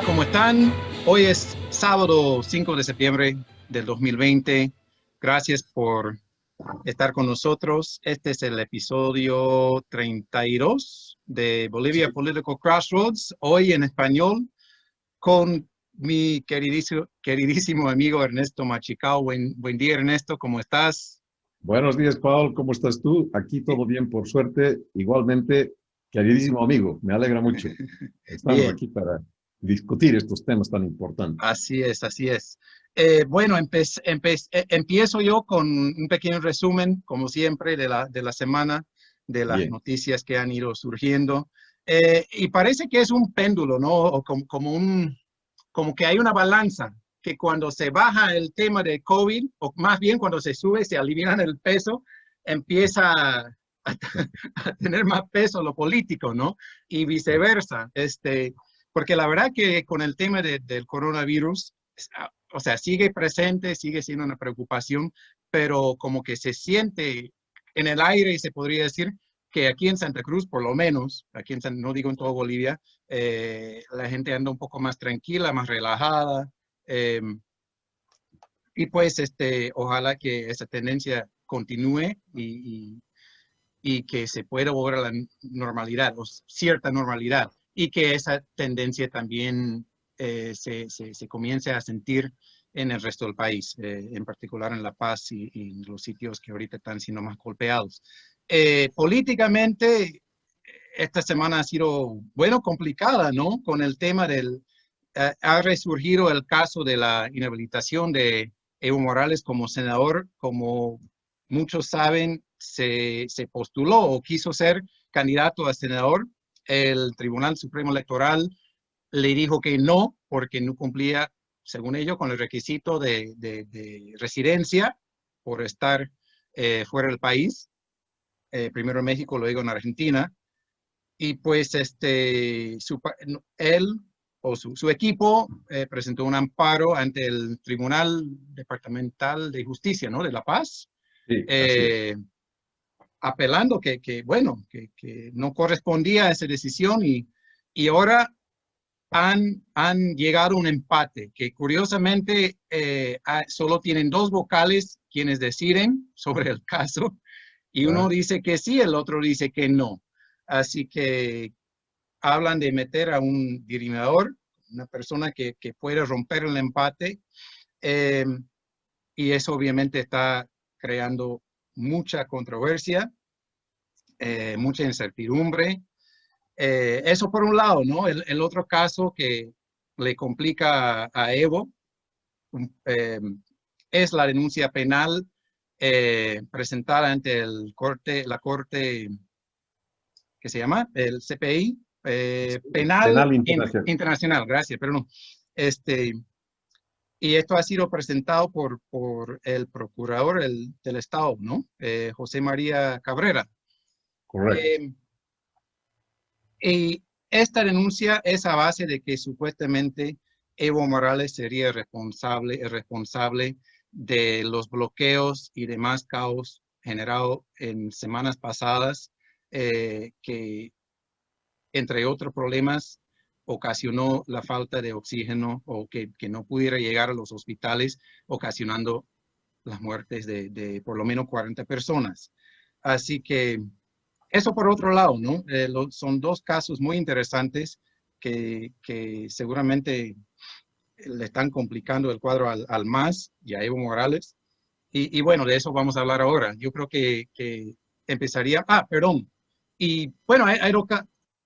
Hola, ¿cómo están? Hoy es sábado 5 de septiembre del 2020. Gracias por estar con nosotros. Este es el episodio 32 de Bolivia Sí, Political Crossroads, hoy en español, con mi queridísimo amigo Ernesto Machicao. Buen día, Ernesto, ¿cómo estás? buenos días, Paul. ¿Cómo estás tú? Aquí todo bien, por suerte. Igualmente, queridísimo amigo, me alegra mucho. Estamos Bien. aquí para discutir estos temas tan importantes. Así es, así es. Bueno, empiezo yo con un pequeño resumen, como siempre, de la semana, de las Bien, noticias que han ido surgiendo. Y parece que es un péndulo, ¿no? O como que hay una balanza, que cuando se baja el tema de COVID, o más bien cuando se sube, se alivian el peso, empieza a tener más peso lo político, ¿no? Y viceversa. Porque la verdad que con el tema del coronavirus, o sea, sigue presente, sigue siendo una preocupación, pero como que se siente en el aire y se podría decir que aquí en Santa Cruz, por lo menos, aquí no digo en toda Bolivia, la gente anda un poco más tranquila, más relajada, eh, y pues ojalá que esa tendencia continúe y que se pueda volver a la normalidad o cierta normalidad y que esa tendencia también se comience a sentir en el resto del país, en particular en La Paz y los sitios que ahorita están siendo más golpeados. Políticamente, esta semana ha sido, bueno, complicada, ¿no? Con el tema ha resurgido el caso de la inhabilitación de Evo Morales como senador. Como muchos saben, se postuló o quiso ser candidato a senador. El Tribunal Supremo Electoral le dijo que no, porque no cumplía, según ellos, con el requisito de residencia por estar fuera del país, primero en México, luego en Argentina. Y pues él o su equipo presentó un amparo ante el Tribunal Departamental de Justicia, ¿no? De La Paz, sí, así es. eh, apelando bueno, que no correspondía a esa decisión y ahora han llegado a un empate, que curiosamente solo tienen dos vocales quienes deciden sobre el caso, y uno Ya, dice que sí, el otro dice que no. Así que hablan de meter a un dirimador, una persona que puede romper el empate, eh, y eso obviamente está creando mucha controversia, mucha incertidumbre. Eso por un lado, ¿no? El otro caso que le complica a Evo eh, es la denuncia penal presentada ante la corte que se llama el CPI, penal penal internacional. internacional, gracias, pero no. Este, y esto ha sido presentado por el procurador del Estado, ¿no? José María Cabrera. Correcto. Eh, y esta denuncia es a base de que supuestamente Evo Morales sería el responsable de los bloqueos y demás caos generado en semanas pasadas, que entre otros problemas, ocasionó la falta de oxígeno o que no pudiera llegar a los hospitales, ocasionando las muertes de por lo menos 40 personas. Así que eso por otro lado, ¿no? Son dos casos muy interesantes que seguramente le están complicando el cuadro al MAS y a Evo Morales. Y bueno, de eso vamos a hablar ahora. Yo creo que empezaría, perdón. Y bueno,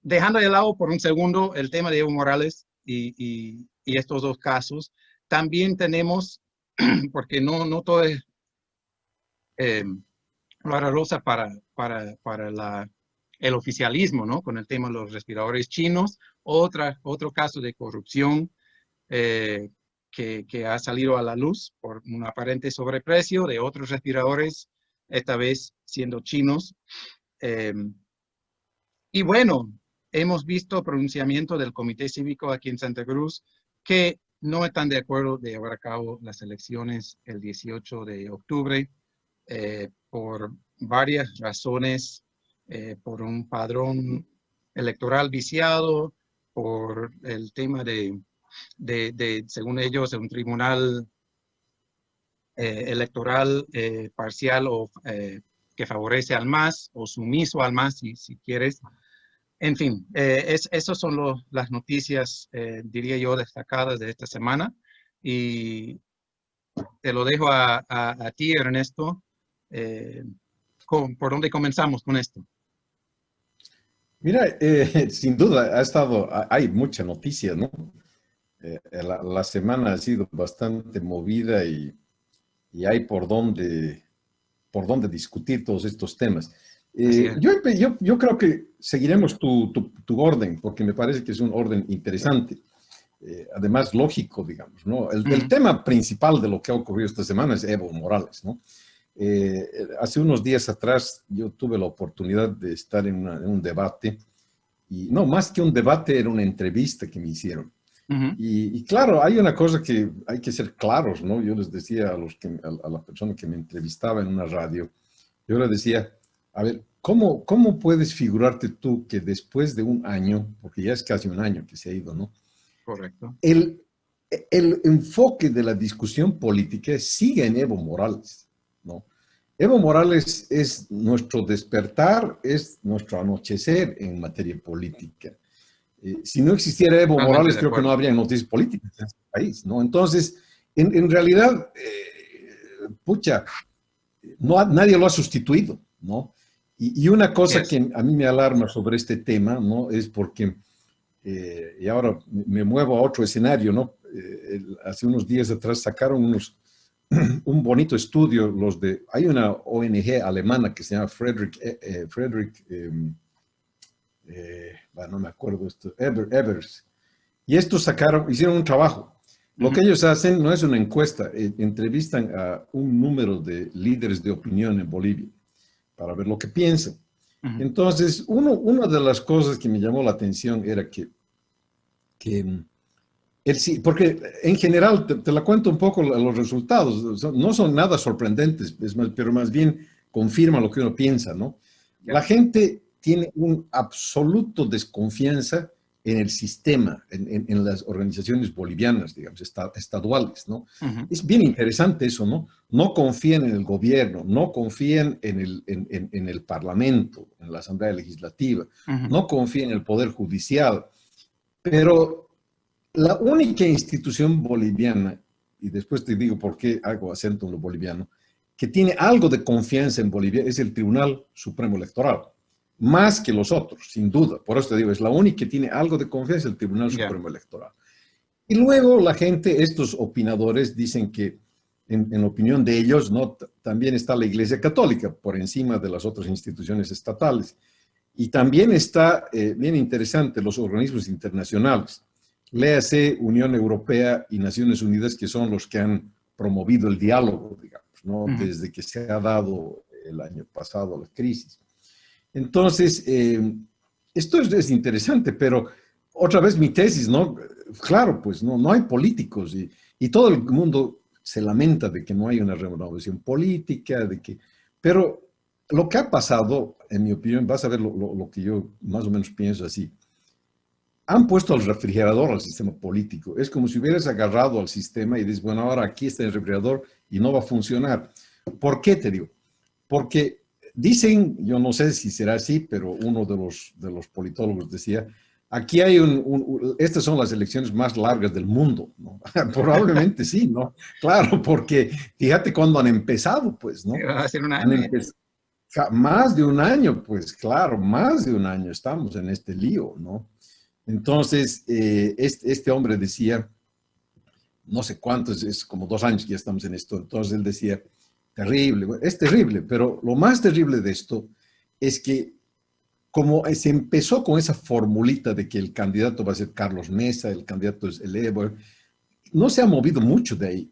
dejando de lado por un segundo el tema de Evo Morales y estos dos casos, también tenemos, porque no todo es eh, Clara Rosa para el oficialismo, ¿no? Con el tema de los respiradores chinos, otro caso de corrupción eh, que ha salido a la luz por un aparente sobreprecio de otros respiradores, esta vez siendo chinos. Eh, y bueno, hemos visto pronunciamiento del Comité Cívico aquí en Santa Cruz que no están de acuerdo de llevar a cabo las elecciones el 18 de octubre por varias razones, por un padrón electoral viciado, por el tema según ellos, un tribunal electoral parcial o que favorece al MAS o sumiso al MAS, si quieres. En fin, esas son las noticias, diría yo, destacadas de esta semana. Y te lo dejo a ti, Ernesto. ¿Por dónde comenzamos con esto? Mira, sin duda hay mucha noticia, ¿no? La semana ha sido bastante movida y hay por dónde discutir todos estos temas. Así es. Yo creo que seguiremos tu orden, porque me parece que es un orden interesante, además lógico, digamos, ¿no? El tema principal de lo que ha ocurrido esta semana es Evo Morales, ¿no? Hace unos días atrás yo tuve la oportunidad de estar en un debate, y no, más que un debate, era una entrevista que me hicieron. Y claro, hay una cosa que hay que ser claros, ¿no? Yo les decía a la persona que me entrevistaba en una radio, yo le decía, a ver, ¿cómo puedes figurarte tú que después de un año, porque ya es casi un año que se ha ido, ¿no? Correcto. El enfoque de la discusión política sigue en Evo Morales, ¿no? Evo Morales es nuestro despertar, es nuestro anochecer en materia política. Si no existiera Evo Totalmente Morales, de creo que no acuerdo. habría noticias políticas en este país, ¿no? Entonces, en realidad, pucha, nadie lo ha sustituido, ¿no? Y una Así cosa es. que a mí me alarma sobre este tema, ¿no? Es porque, y ahora me muevo a otro escenario, ¿no? Hace unos días atrás sacaron un bonito estudio, hay una ONG alemana que se llama bueno, no me acuerdo esto, Evers, y estos hicieron un trabajo. Lo que ellos hacen no es una encuesta, entrevistan a un número de líderes de opinión en Bolivia para ver lo que piensan. Entonces, una de las cosas que me llamó la atención era que sí, porque en general, te la cuento un poco los resultados, no son nada sorprendentes, pero más bien confirma lo que uno piensa, ¿no? La Ya. gente tiene un absoluto desconfianza en el sistema, en las organizaciones bolivianas, digamos, estaduales, ¿no? Es bien interesante eso, ¿no? No confían en el gobierno, no confían en el parlamento, en la Asamblea Legislativa, no confían en el Poder Judicial, pero la única institución boliviana, y después te digo por qué hago acento en lo boliviano, que tiene algo de confianza en Bolivia es el Tribunal Supremo Electoral, más que los otros, sin duda. Por eso te digo, es la única que tiene algo de confianza el Tribunal Ya. Supremo Electoral. Y luego la gente, estos opinadores, dicen que en opinión de ellos, ¿no? También está la Iglesia Católica por encima de las otras instituciones estatales. Y también está, bien interesante, los organismos internacionales. Léase Unión Europea y Naciones Unidas, que son los que han promovido el diálogo, digamos, ¿no? Desde que se ha dado el año pasado la crisis. Entonces, esto es interesante, pero otra vez mi tesis, ¿no? Claro, pues no hay políticos y todo el mundo se lamenta de que no hay una renovación política, pero lo que ha pasado, en mi opinión, vas a ver lo que yo más o menos pienso así. Han puesto al refrigerador al sistema político. Es como si hubieras agarrado al sistema y dices, bueno, ahora aquí está el refrigerador y no va a funcionar. ¿Por qué te digo? Porque dicen, yo no sé si será así, pero uno de los politólogos decía, aquí hay estas son las elecciones más largas del mundo, ¿no? Probablemente sí, ¿no? Claro, porque fíjate cuándo han empezado, pues, ¿no? Va a ser un Han año. empezado más de un año, pues claro, más de un año estamos en este lío, ¿no? Entonces, este hombre decía, no sé cuántos, es como 2 años que ya estamos en esto, entonces él decía, terrible, es terrible, pero lo más terrible de esto es que como se empezó con esa formulita de que el candidato va a ser Carlos Mesa, el candidato es el Evo, no se ha movido mucho de ahí,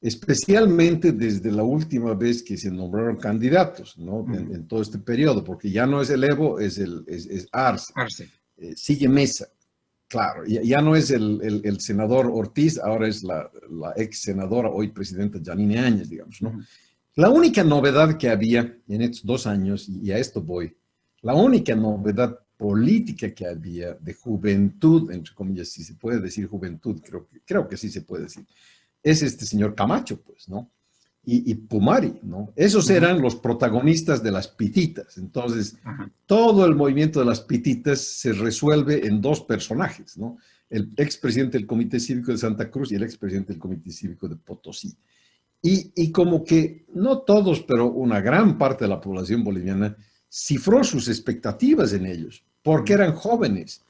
especialmente desde la última vez que se nombraron candidatos, ¿no? En todo este periodo, porque ya no es el Evo, es Arce, Arce. sigue Mesa. Claro, ya no es el senador Ortiz, ahora es la ex senadora, hoy presidenta Janine Áñez, digamos, ¿no? La única novedad que había en estos 2 años, y a esto voy, la única novedad política que había, de juventud, entre comillas, si se puede decir juventud, creo que sí se puede decir, es este señor Camacho, pues, ¿no? Y Pumari, ¿no? Esos eran los protagonistas de las pititas. Entonces, todo el movimiento de las pititas se resuelve en dos personajes, ¿no? El expresidente del Comité Cívico de Santa Cruz y el expresidente del Comité Cívico de Potosí. Y como que, no todos, pero una gran parte de la población boliviana cifró sus expectativas en ellos, porque eran jóvenes,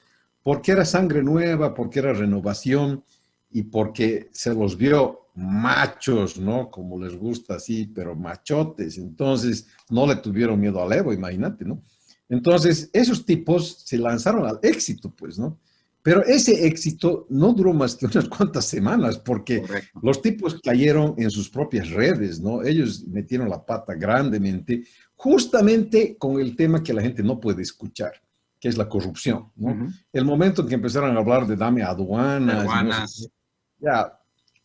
porque era sangre nueva, porque era renovación y porque se los vio machos, ¿no? Como les gusta así, pero machotes. Entonces, no le tuvieron miedo al Evo, imagínate, ¿no? Entonces, esos tipos se lanzaron al éxito, pues, ¿no? Pero ese éxito no duró más que unas cuantas semanas, porque Correcto. los tipos cayeron en sus propias redes, ¿no? Ellos metieron la pata grandemente, justamente con el tema que la gente no puede escuchar, que es la corrupción, ¿no? El momento en que empezaron a hablar de dame aduanas y no sé qué, Peruanas. ya,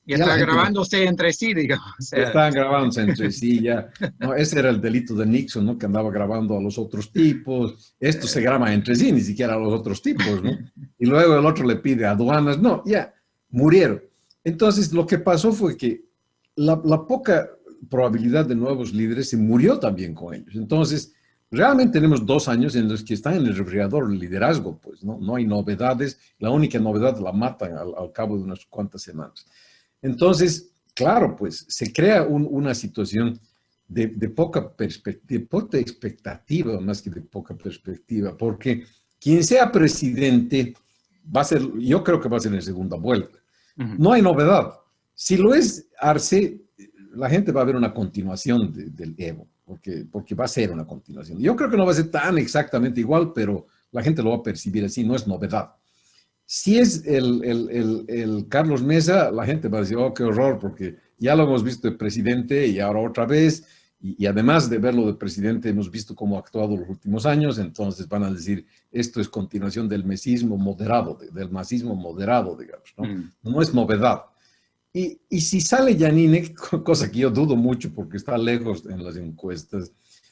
Y ya la está gente grabándose entre sí, digamos. O sea, estaban grabándose entre sí, ya. No, ese era el delito de Nixon, ¿no? Que andaba grabando a los otros tipos. Esto se graba entre sí, ni siquiera a los otros tipos, ¿no? Y luego el otro le pide aduanas. No, ya, murieron. Entonces, lo que pasó fue que la poca probabilidad de nuevos líderes se murió también con ellos. Entonces, realmente tenemos 2 años en los que están en el refrigerador el liderazgo, pues, ¿no? No hay novedades. La única novedad la matan al cabo de unas cuantas semanas. Entonces, claro, pues se crea una situación de poca perspectiva, poca expectativa, más que de poca perspectiva, porque quien sea presidente va a ser, yo creo que va a ser en segunda vuelta. No hay novedad. Si lo es Arce, la gente va a ver una continuación del Evo, porque va a ser una continuación. Yo creo que no va a ser tan exactamente igual, pero la gente lo va a percibir así, no es novedad. Si es el Carlos Mesa, la gente va a decir, oh, qué horror, porque ya lo hemos visto de presidente y ahora otra vez, y además de verlo de presidente, hemos visto cómo ha actuado los últimos años, entonces van a decir, esto es continuación del mesismo moderado, del masismo moderado, digamos, ¿no? No es novedad. Y si sale Yanine, cosa que yo dudo mucho porque está lejos en las encuestas,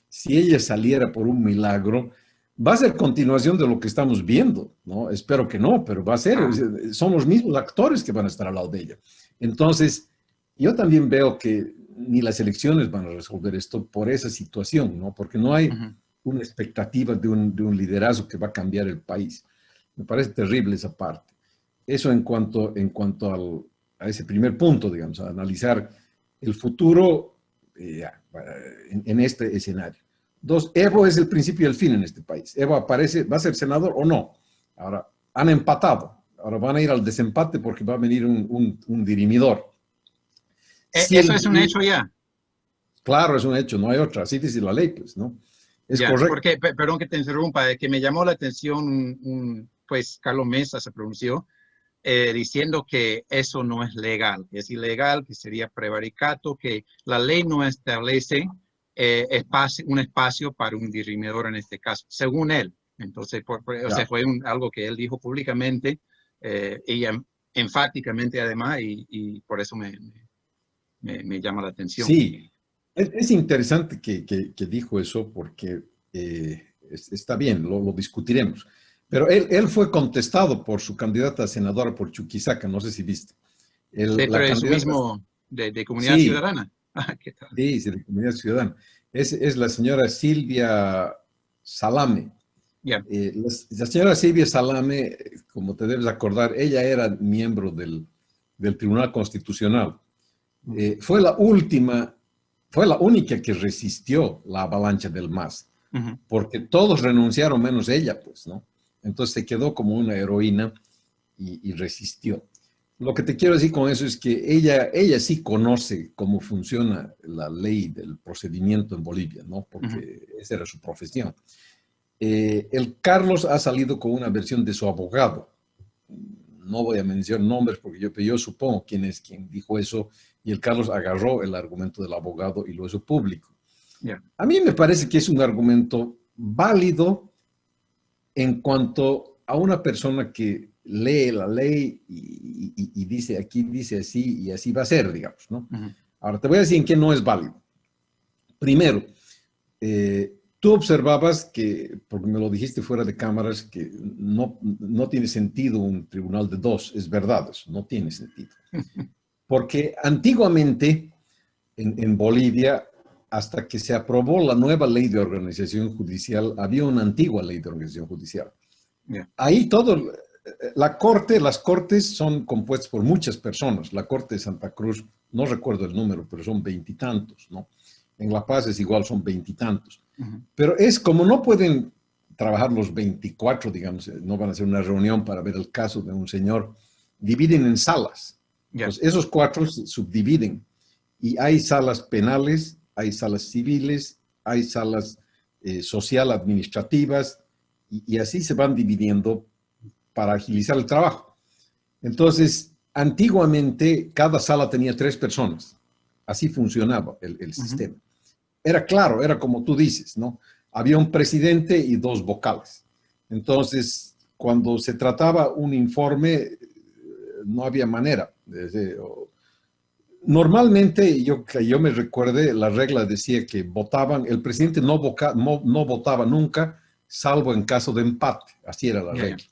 si ella saliera por un milagro, va a ser continuación de lo que estamos viendo, ¿no? Espero que no, pero va a ser, son los mismos actores que van a estar al lado de ella. Entonces, yo también veo que ni las elecciones van a resolver esto por esa situación, ¿no? Porque no hay una expectativa de un liderazgo que va a cambiar el país. Me parece terrible esa parte. Eso en cuanto a ese primer punto, digamos, a analizar el futuro en este escenario. Dos, Evo es el principio y el fin en este país. Evo aparece, ¿va a ser senador o no? Ahora, han empatado. Ahora van a ir al desempate porque va a venir un dirimidor. Si eso es un hecho ya. claro, es un hecho, no hay otra. Así dice la ley, pues, ¿no? Es Ya, correcto. porque, perdón que te interrumpa, que me llamó la atención, pues Carlos Mesa se pronunció diciendo que eso no es legal, que es ilegal, que sería prevaricato, que la ley no establece un espacio para un dirimidor en este caso, según él. Entonces, o sea, fue algo que él dijo públicamente y enfáticamente además, y por eso me llama la atención. Sí, es interesante que dijo eso porque está bien, lo discutiremos. Pero él fue contestado por su candidata a senadora por Chuquisaca, no sé si viste. Dentro La de su candidata, mismo, de Comunidad sí, Ciudadana. ¿Qué tal? sí, sí, de Comunidad Ciudadana. Es la señora Silvia Salame. Ya. La señora Silvia Salame, como te debes acordar, ella era miembro del Tribunal Constitucional. Fue la única que resistió la avalancha del MAS, porque todos renunciaron menos ella, pues, ¿no? Entonces se quedó como una heroína y resistió. Lo que te quiero decir con eso es que ella sí conoce cómo funciona la ley del procedimiento en Bolivia, ¿no? Porque esa era su profesión. El Carlos ha salido con una versión de su abogado. No voy a mencionar nombres porque yo supongo quién es quien dijo eso, y el Carlos agarró el argumento del abogado y lo hizo público. Yeah. A mí me parece que es un argumento válido en cuanto a una persona que lee la ley y dice aquí, dice así y así va a ser, digamos, ¿no? Ahora te voy a decir en qué no es válido. Primero, Tú observabas que, porque me lo dijiste fuera de cámaras, que no tiene sentido un tribunal de dos. Es verdad, eso no tiene sentido. Porque antiguamente en Bolivia, hasta que se aprobó la nueva ley de organización judicial, había una antigua ley de organización judicial. Yeah. Ahí las cortes son compuestas por muchas personas. La Corte de Santa Cruz, no recuerdo el número, pero son veintitantos, ¿no? En La Paz es igual, son veintitantos. Pero es como no pueden trabajar los 24, digamos, no van a hacer una reunión para ver el caso de un señor, dividen en salas. Yeah. Entonces, esos cuatro se subdividen y hay salas penales, hay salas civiles, hay salas social administrativas y así se van dividiendo para agilizar el trabajo. Entonces, antiguamente cada sala tenía 3 personas. Así funcionaba el sistema. Era claro, era como tú dices, ¿no? Había un presidente y 2 vocales. Entonces, cuando se trataba un informe, no había manera. Normalmente, que yo me recuerde, la regla decía que votaban, el presidente no votaba nunca, salvo en caso de empate. Así era la regla.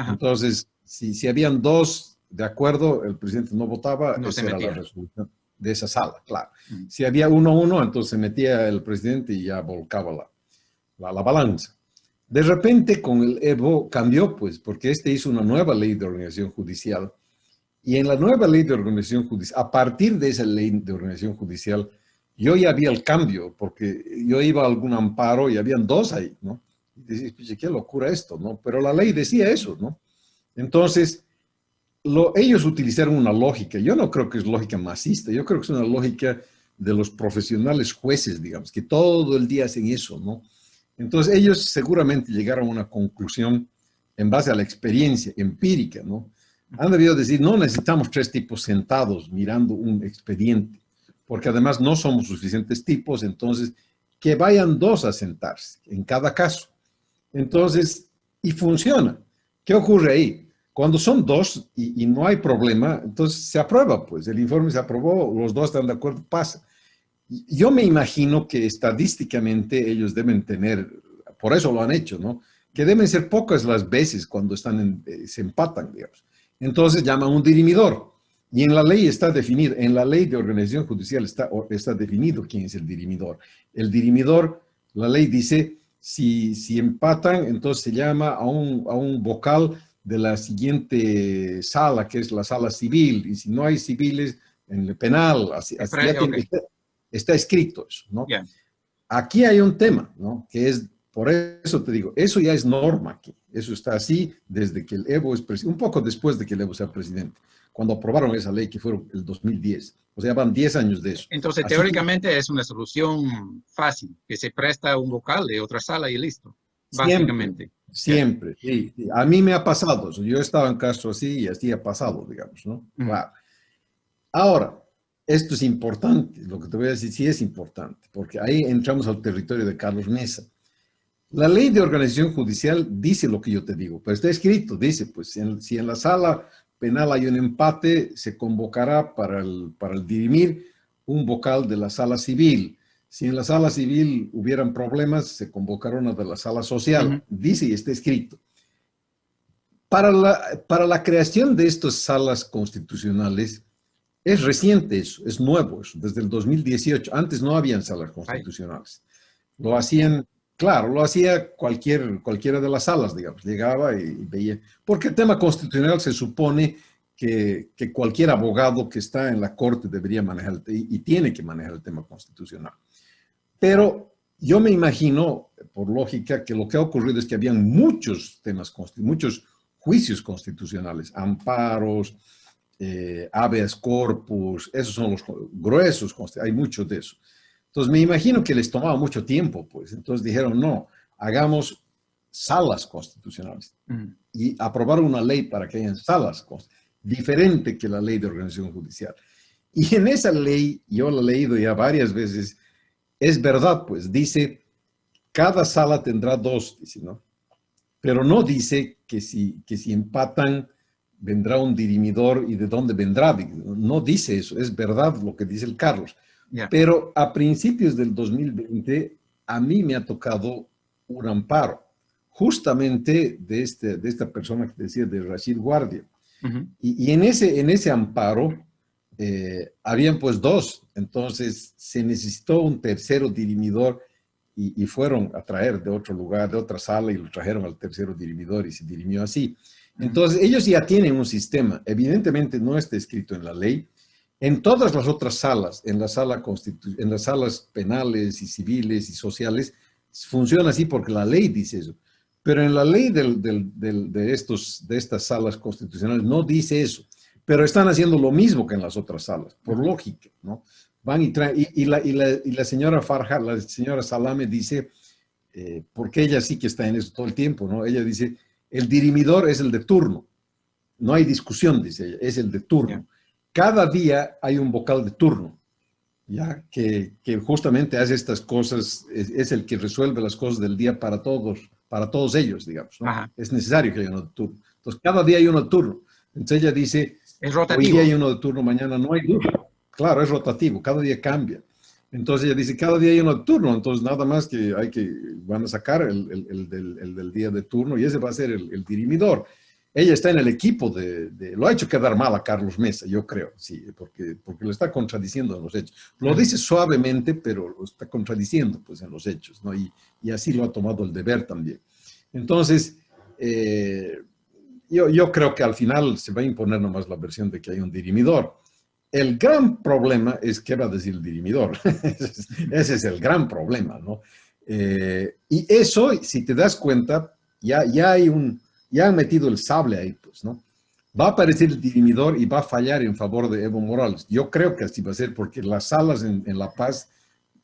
Entonces, si habían 2 de acuerdo, el presidente no votaba, no esa era la resolución de esa sala, claro. Si había 1-1, entonces se metía el presidente y ya volcaba la balanza. De repente, con el Evo cambió, pues, porque hizo una nueva ley de organización judicial. Y en la nueva ley de organización judicial, a partir de esa ley de organización judicial, yo ya vi el cambio, porque yo iba a algún amparo y habían 2 ahí, ¿no? Y decís, qué locura esto, ¿no? Pero la ley decía eso, ¿no? Entonces, ellos utilizaron una lógica. Yo no creo que es lógica masista, yo creo que es una lógica de los profesionales jueces, digamos, que todo el día hacen eso, ¿no? Entonces, ellos seguramente llegaron a una conclusión en base a la experiencia empírica, ¿no? Han debido decir, no necesitamos 3 tipos sentados mirando un expediente, porque además no somos suficientes tipos, entonces que vayan 2 a sentarse en cada caso. Entonces, y funciona. ¿Qué ocurre ahí? Cuando son 2 y no hay problema, entonces se aprueba, pues el informe se aprobó, los 2 están de acuerdo, pasa. Yo me imagino que estadísticamente ellos deben tener, por eso lo han hecho, ¿no? Que deben ser pocas las veces cuando se empatan, digamos. Entonces llaman un dirimidor. Y en la ley está definido, en la ley de organización judicial está definido quién es el dirimidor. El dirimidor, la ley dice, si empatan, entonces se llama a un vocal de la siguiente sala, que es la sala civil. Y si no hay civiles, en el penal, está escrito eso, ¿no? Yeah. Aquí hay un tema, ¿no? Que es, por eso te digo, eso ya es norma aquí. Eso está así desde que el Evo es presidente, un poco después de que el Evo sea presidente, cuando aprobaron esa ley que fue el 2010. O sea, van 10 años de eso. Entonces, así teóricamente es una solución fácil, que se presta un vocal de otra sala y listo, básicamente. Siempre, sí. A mí me ha pasado eso. Yo estaba en caso así y así ha pasado, digamos, ¿no? Claro. Ahora, esto es importante, lo que te voy a decir sí es importante, porque ahí entramos al territorio de Carlos Mesa. La ley de organización judicial dice lo que yo te digo, pero está escrito, dice, pues si en la sala penal hay un empate, se convocará para el dirimir un vocal de la sala civil. Si en la sala civil hubieran problemas, se convocará una de la sala social. Dice y está escrito. Para la creación de estas salas constitucionales, es reciente eso, es nuevo eso, desde el 2018. Antes no habían salas constitucionales. Lo hacían, claro, lo hacía cualquiera de las salas, digamos. Llegaba y veía. Porque el tema constitucional se supone que cualquier abogado que está en la corte debería manejar y tiene que manejar el tema constitucional. Pero yo me imagino, por lógica, que lo que ha ocurrido es que habían muchos temas, muchos juicios constitucionales, amparos, habeas corpus, esos son los gruesos, hay muchos de eso. Entonces me imagino que les tomaba mucho tiempo, pues. Entonces dijeron, no, hagamos salas constitucionales. Y aprobaron una ley para que hayan salas diferente que la ley de organización judicial. Y en esa ley, yo la he leído ya varias veces, es verdad, pues, dice, cada sala tendrá 2, dice, ¿no? Pero no dice que si empatan, vendrá un dirimidor y de dónde vendrá. No dice eso, es verdad lo que dice el Carlos. Pero a principios del 2020 a mí me ha tocado un amparo, justamente de esta persona que te decía, de Rashid Guardia. Ujú. Y en ese amparo habían pues dos, entonces se necesitó un tercero dirimidor y fueron a traer de otro lugar, de otra sala y lo trajeron al tercero dirimidor y se dirimió así. Ujú. Entonces ellos ya tienen un sistema, evidentemente no está escrito en la ley. En todas las otras salas, en en las salas penales y civiles y sociales, funciona así porque la ley dice eso. Pero en la ley de estas salas constitucionales no dice eso. Pero están haciendo lo mismo que en las otras salas, por Ujú. lógica, ¿no? Van y traen, y la señora Farja, la señora Salame dice, porque ella sí que está en eso todo el tiempo, ¿no? Ella dice, el dirimidor es el de turno, no hay discusión, dice ella, es el de Ya. turno. Cada día hay un vocal de turno, ¿ya? Que justamente hace estas cosas, es el que resuelve las cosas del día para todos ellos, digamos, ¿no? Ajá. Es necesario que haya uno de turno. Entonces, cada día hay uno de turno. Entonces ella dice, Es hoy día hay rotativo. uno de turno, mañana no hay turno. Claro, es rotativo, cada día cambia. Entonces ella dice, cada día hay uno de turno, entonces nada más que van a sacar el del día de turno y ese va a ser el dirimidor. Ella está en el equipo lo ha hecho quedar mal a Carlos Mesa, yo creo, sí, porque lo está contradiciendo en los hechos. Lo Ujú. dice suavemente, pero lo está contradiciendo pues en los hechos, ¿no? Y así lo ha tomado el deber también. Entonces, yo creo que al final se va a imponer nomás la versión de que hay un dirimidor. El gran problema es qué va a decir el dirimidor. Ese es el gran problema, ¿no? Y eso, si te das cuenta, ya han metido el sable ahí, pues, ¿no? Va a aparecer el dirimidor y va a fallar en favor de Evo Morales. Yo creo que así va a ser porque las salas en La Paz,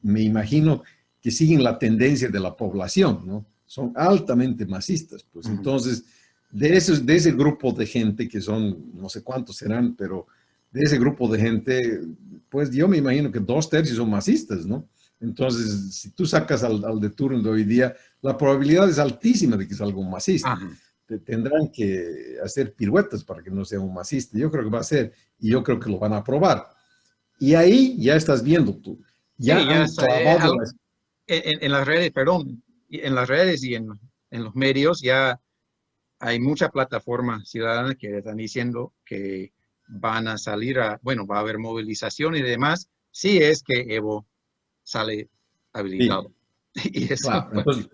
me imagino que siguen la tendencia de la población, ¿no? Son altamente masistas, pues. Ujú. Entonces, de ese grupo de gente, que son, no sé cuántos serán, pero de ese grupo de gente, pues yo me imagino que 2/3 son masistas, ¿no? Entonces, si tú sacas al de turno de hoy día, la probabilidad es altísima de que salga un masista. Ajá. Tendrán que hacer piruetas para que no sea un masista. Yo creo que va a ser, y yo creo que lo van a aprobar. Y ahí ya estás viendo tú, ya Sí, ya han clavado las... en las redes, perdón, en las redes y en los medios ya hay mucha plataforma ciudadana que están diciendo que van a salir bueno, va a haber movilización y demás, si es que Evo sale Sí, habilitado. Y eso, claro. bueno, Entonces,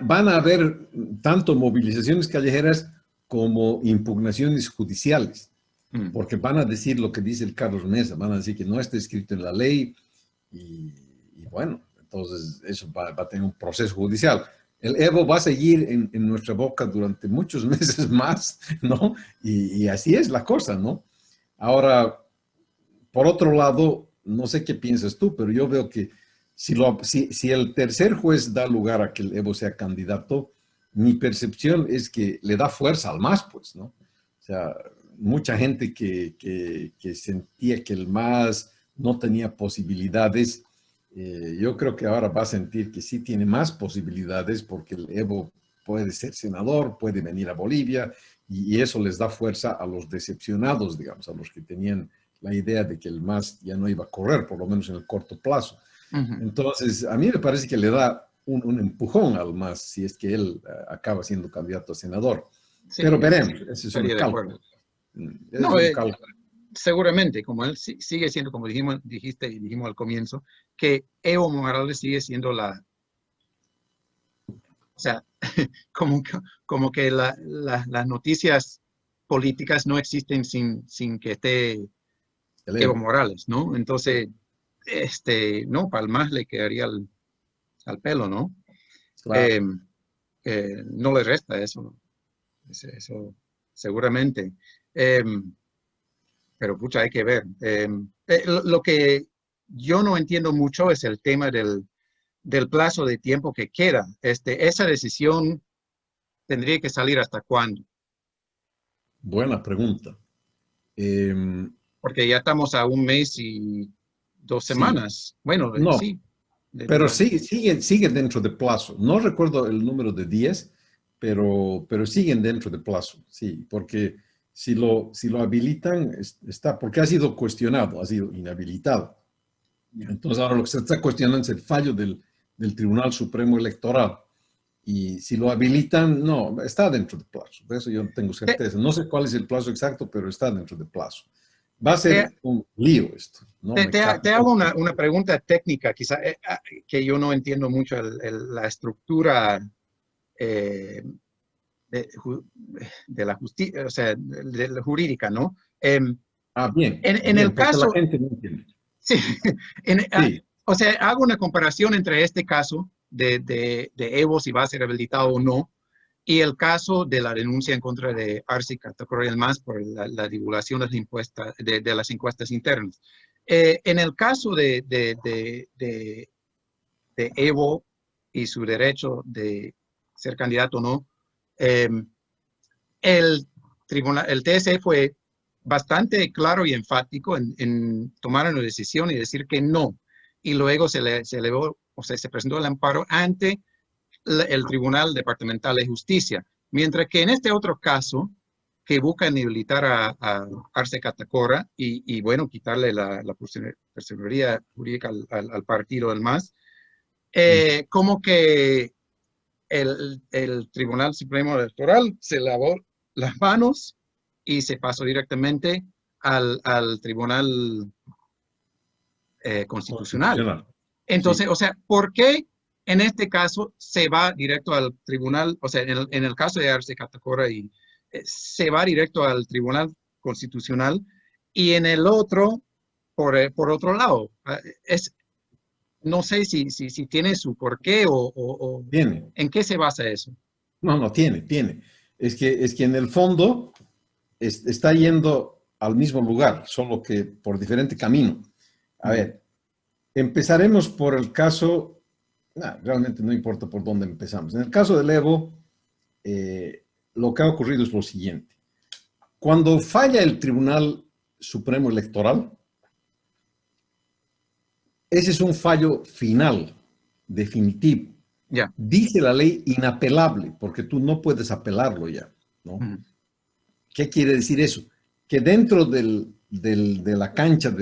van a haber tanto movilizaciones callejeras como impugnaciones judiciales, mm, porque van a decir lo que dice el Carlos Mesa, van a decir que no está escrito en la ley y, y bueno, entonces eso va a tener un proceso judicial. El Evo va a seguir en nuestra boca durante muchos meses más, ¿no? Y así es la cosa, ¿no? Ahora, por otro lado, no sé qué piensas tú, pero yo veo que si el tercer juez da lugar a que el Evo sea candidato, mi percepción es que le da fuerza al MAS, pues, ¿no? O sea, mucha gente que sentía que el MAS no tenía posibilidades, yo creo que ahora va a sentir que sí tiene más posibilidades porque el Evo puede ser senador, puede venir a Bolivia y eso les da fuerza a los decepcionados, digamos, a los que tenían la idea de que el MAS ya no iba a correr, por lo menos en el corto plazo. ujú. Entonces, a mí me parece que le da un empujón al MAS si es que él acaba siendo candidato a senador. Pero Sí, veremos, ese es un estaría de acuerdo. cálculo. Ese es No, un cálculo. seguramente, como él sigue siendo, como dijiste y dijimos al comienzo, que Evo Morales sigue siendo o sea, como, como que las noticias políticas no existen sin que esté El Evo Evo, Morales, ¿no? Entonces, no, Palmas le quedaría al pelo, ¿no? claro. Eh, no le resta eso, ¿no? Eso seguramente. Eh, pero pucha, hay que ver. Lo que yo no entiendo mucho es el tema del plazo de tiempo que queda. Esa decisión tendría que salir hasta cuándo, Buena pregunta. Eh, porque ya estamos a un mes y dos sí, semanas. Bueno, no, sí, de pero la sí, decisión. sigue dentro de plazo. No recuerdo el número de días, pero siguen dentro de plazo, sí, porque si lo habilitan, está, porque ha sido cuestionado, ha sido inhabilitado. Ya. Entonces ahora lo que se está cuestionando es el fallo del Tribunal Supremo Electoral. Y si lo habilitan, no, está dentro de plazo. De eso yo no tengo Te, certeza. No sé cuál es el plazo exacto, pero está dentro de plazo. Va a te- ser un lío esto, ¿no? te hago una pregunta técnica, quizá, que yo no entiendo mucho la estructura eh, de, de la justicia, o sea, de la jurídica, ¿no? Bien, En el bien, porque la caso, gente no entiende. sí, Sí, o sea, hago una comparación entre este caso de Evo, si va a ser habilitado o no, y el caso de la denuncia en contra de Arce Catacora y el MAS por la divulgación de las encuestas internas. En el caso de Evo y su derecho de ser candidato o no, eh, el TSE fue bastante claro y enfático en tomar una decisión y decir que no. Y luego se elevó, o sea, se presentó el amparo ante el Tribunal Departamental de Justicia. Mientras que en este otro caso, que busca inhabilitar a Arce Catacora y, bueno, quitarle la personería jurídica al partido del MAS, como que el Tribunal Supremo Electoral se lavó las manos y se pasó directamente al Tribunal Constitucional. constitucional. Entonces, Sí. o sea, ¿por qué en este caso se va directo al tribunal? O sea, en el caso de Arce Catacora y se va directo al Tribunal Constitucional y en el otro, por otro lado, no sé si tiene su porqué o Tiene. en qué se basa eso. No, no, tiene. Es que en el fondo está yendo al mismo lugar, solo que por diferente camino. A Ujú. ver, empezaremos por el caso, realmente no importa por dónde empezamos. En el caso del Evo, lo que ha ocurrido es lo siguiente. Cuando falla el Tribunal Supremo Electoral, ese es un fallo final, definitivo. Ya. Dice la ley inapelable, porque tú no puedes apelarlo ya, ¿no? Ujú. ¿Qué quiere decir eso? Que dentro de la cancha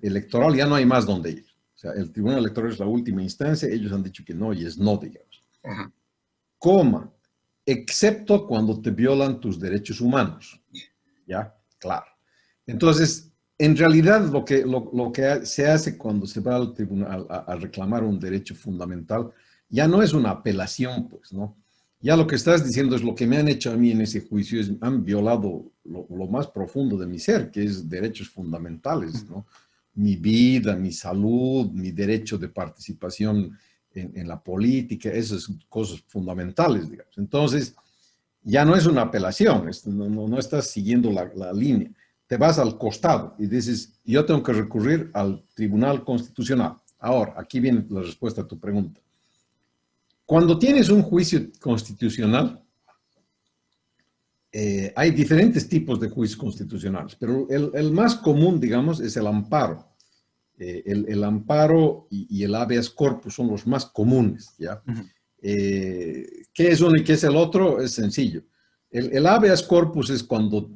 electoral ya no hay más donde ir. O sea, el Tribunal Electoral es la última instancia, ellos han dicho que no y es no, digamos. Ajá. Coma, excepto cuando te violan tus derechos humanos. ¿Ya? Claro. Entonces, en realidad lo que se hace cuando se va al tribunal a reclamar un derecho fundamental ya no es una apelación, pues, ¿no? Ya lo que estás diciendo es lo que me han hecho a mí en ese juicio, han violado lo más profundo de mi ser, que es derechos fundamentales, Ujú. ¿no? Mi vida, mi salud, mi derecho de participación en la política, esas cosas fundamentales, digamos. Entonces, ya no es una apelación, no estás siguiendo la línea. Te vas al costado y dices, yo tengo que recurrir al Tribunal Constitucional. Ahora, aquí viene la respuesta a tu pregunta. Cuando tienes un juicio constitucional, hay diferentes tipos de juicios constitucionales, pero el más común, digamos, es el amparo. El amparo y el habeas corpus son los más comunes, ¿ya? Ujú. ¿Qué es uno y qué es el otro? Es sencillo. El habeas corpus es cuando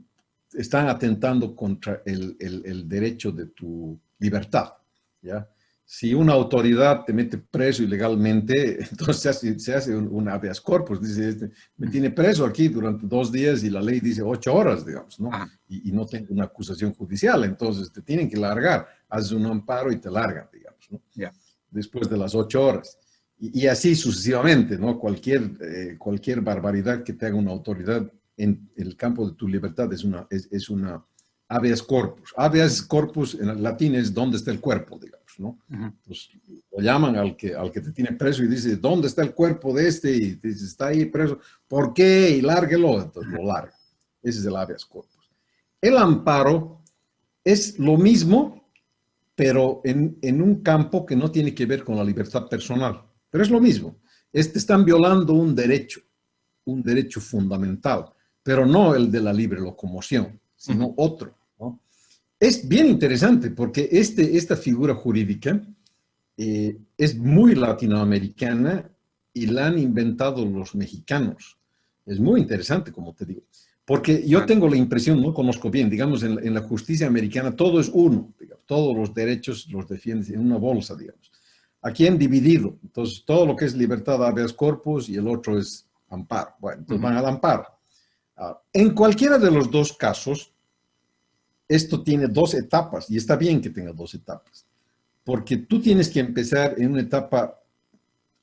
están atentando contra el derecho de tu libertad, ¿ya? Si una autoridad te mete preso ilegalmente, entonces se hace un habeas corpus. Dice, me tiene preso aquí durante 2 días y la ley dice 8 horas, digamos, ¿no? Ajá. Y no tengo una acusación judicial, entonces te tienen que largar. Haces un amparo y te largan, digamos, ¿no? Ya. Después de las 8 horas. Y así sucesivamente, ¿no? Cualquier barbaridad que te haga una autoridad en el campo de tu libertad es una habeas corpus. Habeas corpus en latín es donde está el cuerpo, digamos, ¿no? Ujú. Entonces, lo llaman al que te tiene preso y dice, ¿dónde está el cuerpo de este? Y te dice, está ahí preso. ¿Por qué? Y lárguelo. Entonces lo larga. Ese es el habeas corpus. El amparo es lo mismo, pero en un campo que no tiene que ver con la libertad personal. Pero es lo mismo. Están violando un derecho fundamental, pero no el de la libre locomoción, Ujú. sino otro, ¿no? Es bien interesante porque esta figura jurídica es muy latinoamericana y la han inventado los mexicanos. Es muy interesante, como te digo. Porque yo Vale. tengo la impresión, no conozco bien, digamos, en la justicia americana todo es uno, digamos, todos los derechos los defiendes en una bolsa, digamos. aquí han dividido. Entonces, todo lo que es libertad de habeas corpus y el otro es amparo. Bueno, entonces van al amparo. En cualquiera de los dos casos, esto tiene dos etapas y está bien que tenga dos etapas, porque tú tienes que empezar en una etapa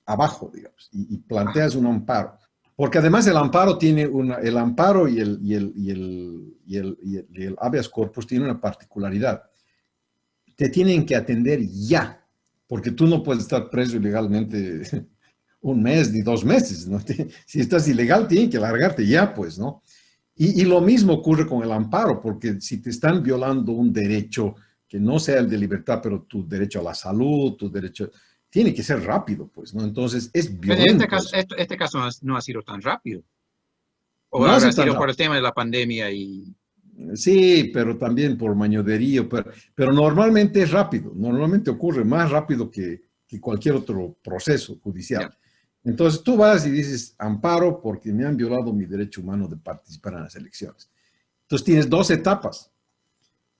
abajo, digamos, y planteas un amparo. Porque además el amparo tiene el amparo y el habeas corpus tiene una particularidad. Te tienen que atender ya, porque tú no puedes estar preso ilegalmente un mes ni 2 meses, ¿no? Si estás ilegal, tienen que largarte ya, pues, ¿no? Y lo mismo ocurre con el amparo, porque si te están violando un derecho que no sea el de libertad, pero tu derecho a la salud, tu derecho, tiene que ser rápido, pues, ¿no? Entonces es Pero en violento eso. este caso no ha sido tan rápido. O No hace habrá tan sido por rápido. el tema de la pandemia y... Sí, pero también por mañoderío, pero normalmente es rápido, normalmente ocurre más rápido que cualquier otro proceso judicial. Ya. Entonces tú vas y dices, amparo porque me han violado mi derecho humano de participar en las elecciones. Entonces tienes 2 etapas.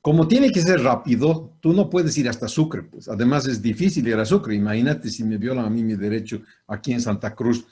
Como tiene que ser rápido, tú no puedes ir hasta Sucre, pues. Además es difícil ir a Sucre. Imagínate si me violan a mí mi derecho aquí en Santa Cruz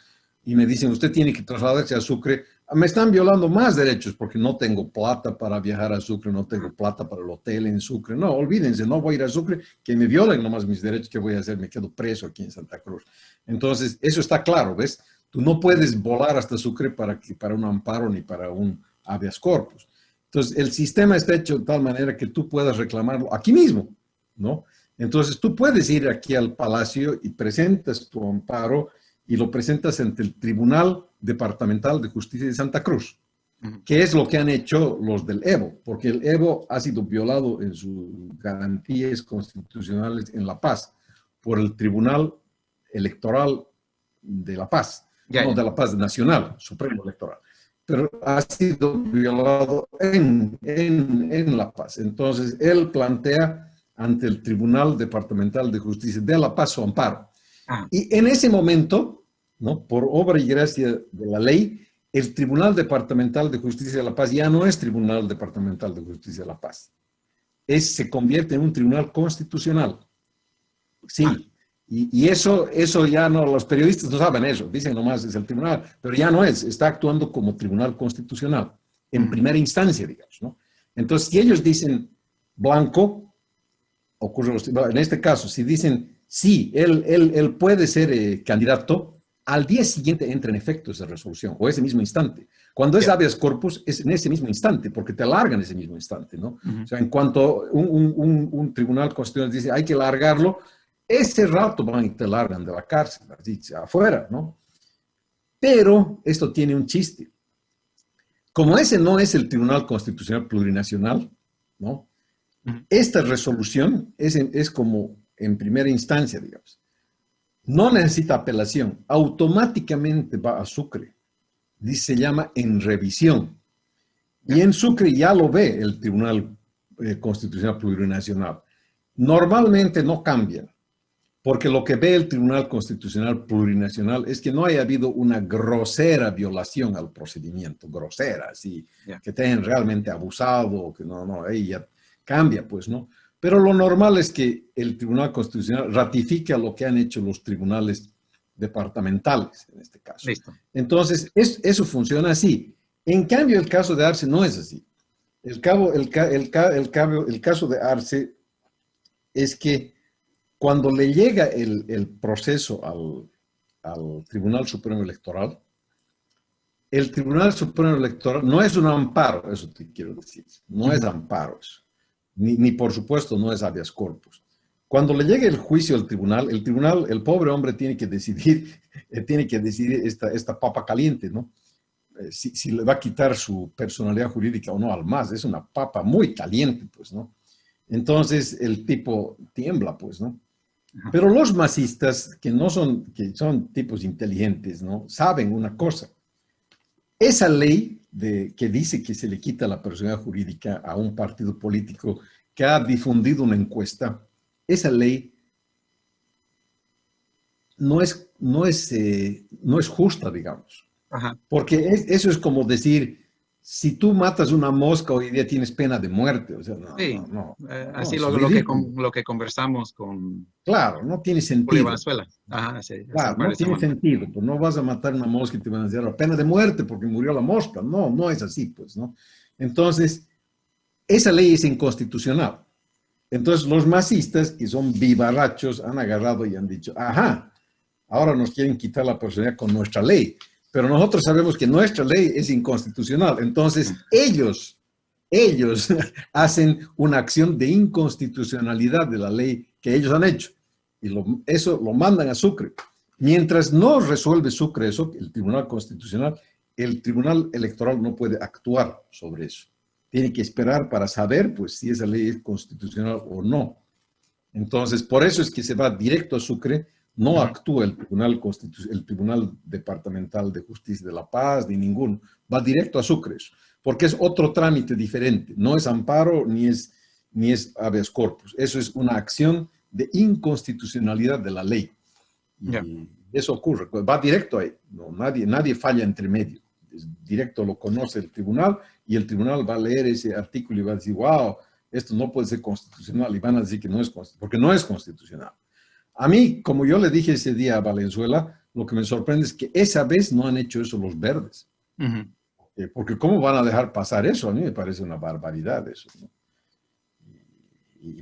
y me dicen, usted tiene que trasladarse a Sucre. Me están violando más derechos porque no tengo plata para viajar a Sucre, no tengo plata para el hotel en Sucre. No, olvídense, no voy a ir a Sucre, que me violen nomás mis derechos, ¿qué voy a hacer? Me quedo preso aquí en Santa Cruz. Entonces, eso está claro, ¿ves? Tú no puedes volar hasta Sucre para un amparo ni para un habeas corpus. Entonces, el sistema está hecho de tal manera que tú puedas reclamarlo aquí mismo, ¿no? Entonces, tú puedes ir aquí al Palacio y presentas tu amparo y lo presentas ante el Tribunal Departamental de Justicia de Santa Cruz, que es lo que han hecho los del Evo, porque el Evo ha sido violado en sus garantías constitucionales en La Paz por el Tribunal Electoral de La Paz, Ya, no ya. de La Paz Nacional, Supremo Electoral, pero ha sido violado en La Paz. Entonces, él plantea ante el Tribunal Departamental de Justicia de La Paz su amparo. Ah, Y en ese momento, ¿no? Por obra y gracia de la ley, el Tribunal Departamental de Justicia de La Paz ya no es Tribunal Departamental de Justicia de La Paz. Se convierte en un tribunal constitucional. ah, Sí. Y eso ya no, los periodistas no saben eso, dicen nomás es el tribunal, pero ya no es, está actuando como tribunal constitucional, en primera instancia, digamos, ¿no? Entonces, si ellos dicen blanco, ocurre, en este caso, si dicen sí, él puede ser candidato, al día siguiente entra en efecto esa resolución, o ese mismo instante. Cuando es ya. habeas corpus, es en ese mismo instante, porque te largan ese mismo instante, ¿no? O sea, en cuanto un tribunal constitucional dice hay que largarlo, ese rato van y te largan de la cárcel, así, afuera, ¿no? Pero esto tiene un chiste. Como ese no es el Tribunal Constitucional Plurinacional, ¿no? Esta resolución es como en primera instancia, digamos. No necesita apelación, automáticamente va a Sucre. Se llama en revisión. Y Ya. en Sucre ya lo ve el Tribunal Constitucional Plurinacional. Normalmente no cambian, porque lo que ve el Tribunal Constitucional Plurinacional es que no haya habido una grosera violación al procedimiento, grosera, así, Ya. que te hayan realmente abusado, que no, ahí ya cambia, pues, ¿no? Pero lo normal es que el Tribunal Constitucional ratifique a lo que han hecho los tribunales departamentales, en este caso. Listo. Entonces, eso funciona así. En cambio, el caso de Arce no es así. El caso de Arce es que cuando le llega el proceso al Tribunal Supremo Electoral, el Tribunal Supremo Electoral no es un amparo, eso te quiero decir, no es amparos, ni por supuesto no es habeas corpus. Cuando le llegue el juicio al tribunal, el pobre hombre tiene que decidir esta papa caliente, ¿no? Si le va a quitar su personalidad jurídica o no al MAS, es una papa muy caliente, pues, ¿no? Entonces el tipo tiembla, pues, ¿no? Pero los masistas, que son tipos inteligentes, ¿no? Saben una cosa. Esa ley que dice que se le quita la personalidad jurídica a un partido político que ha difundido una encuesta, esa ley no es justa, digamos. Ajá. Porque eso es como decir, si tú matas una mosca hoy día tienes pena de muerte. O sea, Sí, no, así es lo ridículo. lo que conversamos con Claro, no tiene Julio sentido. Venezuela. Ajá, hace un Claro, par no de tiene semanas. sentido. Pues no vas a matar una mosca y te van a decir la pena de muerte porque murió la mosca. No, no es así, pues, ¿no? Entonces, esa ley es inconstitucional. Entonces, los masistas, que son vivarachos, han agarrado y han dicho, ajá, ahora nos quieren quitar la personalidad con nuestra ley. Pero nosotros sabemos que nuestra ley es inconstitucional. Entonces, ellos hacen una acción de inconstitucionalidad de la ley que ellos han hecho. Y eso lo mandan a Sucre. Mientras no resuelve Sucre eso, el Tribunal Constitucional, el Tribunal Electoral no puede actuar sobre eso. Tiene que esperar para saber pues, si esa ley es constitucional o no. Entonces, por eso es que se va directo a Sucre, no Ujú. actúa el Tribunal Departamental de Justicia de La Paz, ni ninguno, va directo a Sucre, porque es otro trámite diferente, no es amparo ni es habeas corpus, eso es una acción de inconstitucionalidad de la ley. Ya. Y eso ocurre, va directo ahí, no, nadie falla entre medio, directo lo conoce el tribunal y el tribunal va a leer ese artículo y va a decir, wow, esto no puede ser constitucional, y van a decir que no es constitucional, porque no es constitucional. A mí, como yo le dije ese día a Valenzuela, lo que me sorprende es que esa vez no han hecho eso los verdes. Ujú. Porque ¿cómo van a dejar pasar eso? A mí me parece una barbaridad eso, ¿no?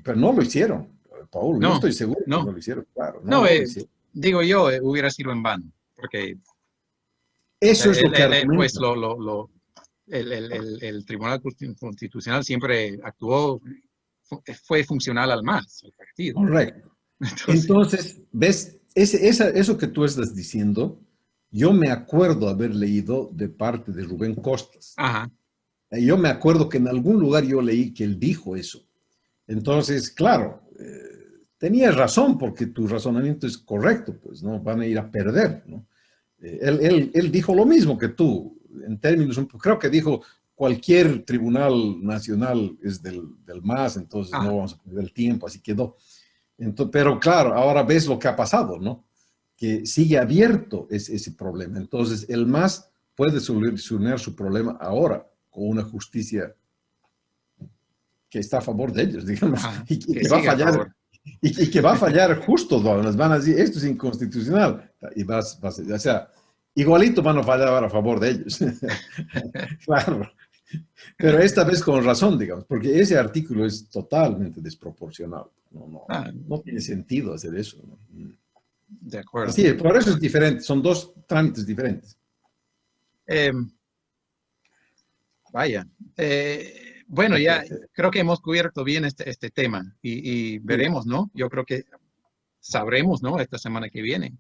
Pero no lo hicieron, Paul, yo No, estoy seguro que no no, lo hicieron, claro, no, no, no lo hicieron. digo yo, hubiera sido en vano, porque Eso es lo que pues argumentan. el Tribunal Constitucional siempre actuó, fue funcional al MAS, al partido. Correcto. Entonces, Entonces, ¿ves? Eso que tú estás diciendo, yo me acuerdo haber leído de parte de Rubén Costas. ajá, Yo me acuerdo que en algún lugar yo leí que él dijo eso. Entonces, claro, tenías razón porque tu razonamiento es correcto, pues no van a ir a perder, ¿no? Él dijo lo mismo que tú, en términos, creo que dijo cualquier tribunal nacional es del MAS, entonces no ajá, vamos a perder el tiempo, así quedó. Entonces, pero claro, ahora ves lo que ha pasado, ¿no? Que sigue abierto ese problema. Entonces, el MAS puede solucionar su problema ahora con una justicia que está a favor de ellos, digamos, ajá, y que que va a sigue a fallar, favor. y que va a fallar justo, ¿no? Les van a decir, esto es inconstitucional, y o sea, igualito van a fallar a favor de ellos. Claro, pero esta vez con razón, digamos, porque ese artículo es totalmente desproporcional. Ah, No tiene sentido hacer eso, ¿no? de acuerdo. Así es, por eso es diferente, son dos trámites diferentes. Eh, Vaya, bueno, ya creo que hemos cubierto bien este tema y Sí. veremos, ¿no? Yo creo que sabremos, ¿no? Esta semana que viene,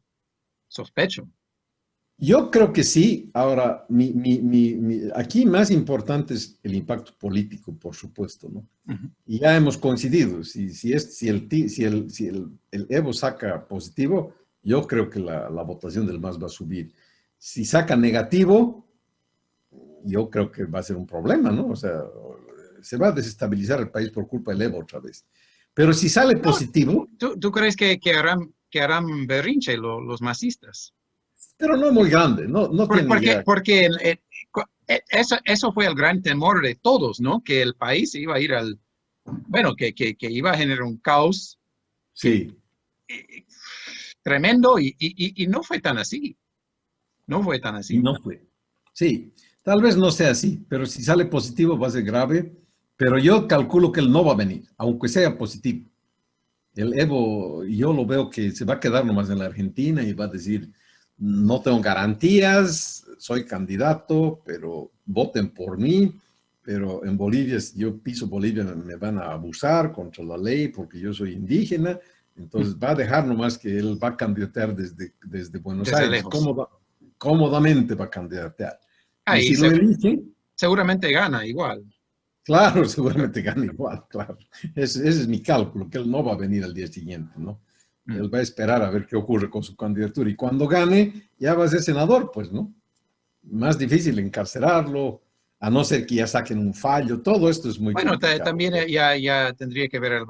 sospecho. Yo creo que sí. Ahora, aquí más importante es el impacto político, por supuesto, ¿no? Ujú. Y ya hemos coincidido. Si el Evo saca positivo, yo creo que la votación del MAS va a subir. Si saca negativo, yo creo que va a ser un problema, ¿no? O sea, se va a desestabilizar el país por culpa del Evo otra vez. Pero si sale No, positivo, ¿tú crees que harán berrinche los masistas? pero no muy grande, no tiene ya. Porque eso fue el gran temor de todos, ¿no? Que el país iba a ir bueno, que iba a generar un caos que, Sí, eh, tremendo y no fue tan así. No fue tan y así. no fue. Sí, tal vez no sea así, pero si sale positivo va a ser grave, pero yo calculo que él no va a venir, aunque sea positivo. El Evo, yo lo veo que se va a quedar nomás en la Argentina y va a decir, no tengo garantías, soy candidato, pero voten por mí, pero en Bolivia, si yo piso Bolivia, me van a abusar contra la ley porque yo soy indígena, entonces va a dejar nomás que él va a candidatear desde Buenos Desde Aires, lejos. cómodamente va a candidatear. Y Ahí si lo eligen, seguramente gana igual. claro, seguramente gana igual, claro. Ese es mi cálculo, que él no va a venir al día siguiente, ¿no? Mm. Él va a esperar a ver qué ocurre con su candidatura y cuando gane ya va a ser senador, pues, ¿no? Más difícil encarcelarlo, a no ser que ya saquen un fallo, todo esto es muy Bueno, complicado. también ya tendría que ver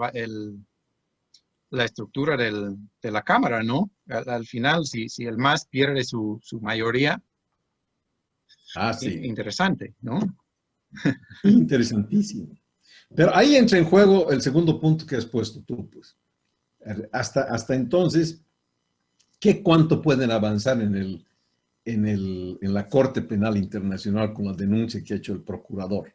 la estructura de la Cámara, ¿no? Al final, si el MAS pierde su mayoría, Ah, sí. interesante, ¿no? Interesantísimo. Pero ahí entra en juego el segundo punto que has puesto tú, pues. Hasta entonces, ¿cuánto pueden avanzar en la Corte Penal Internacional con la denuncia que ha hecho el procurador?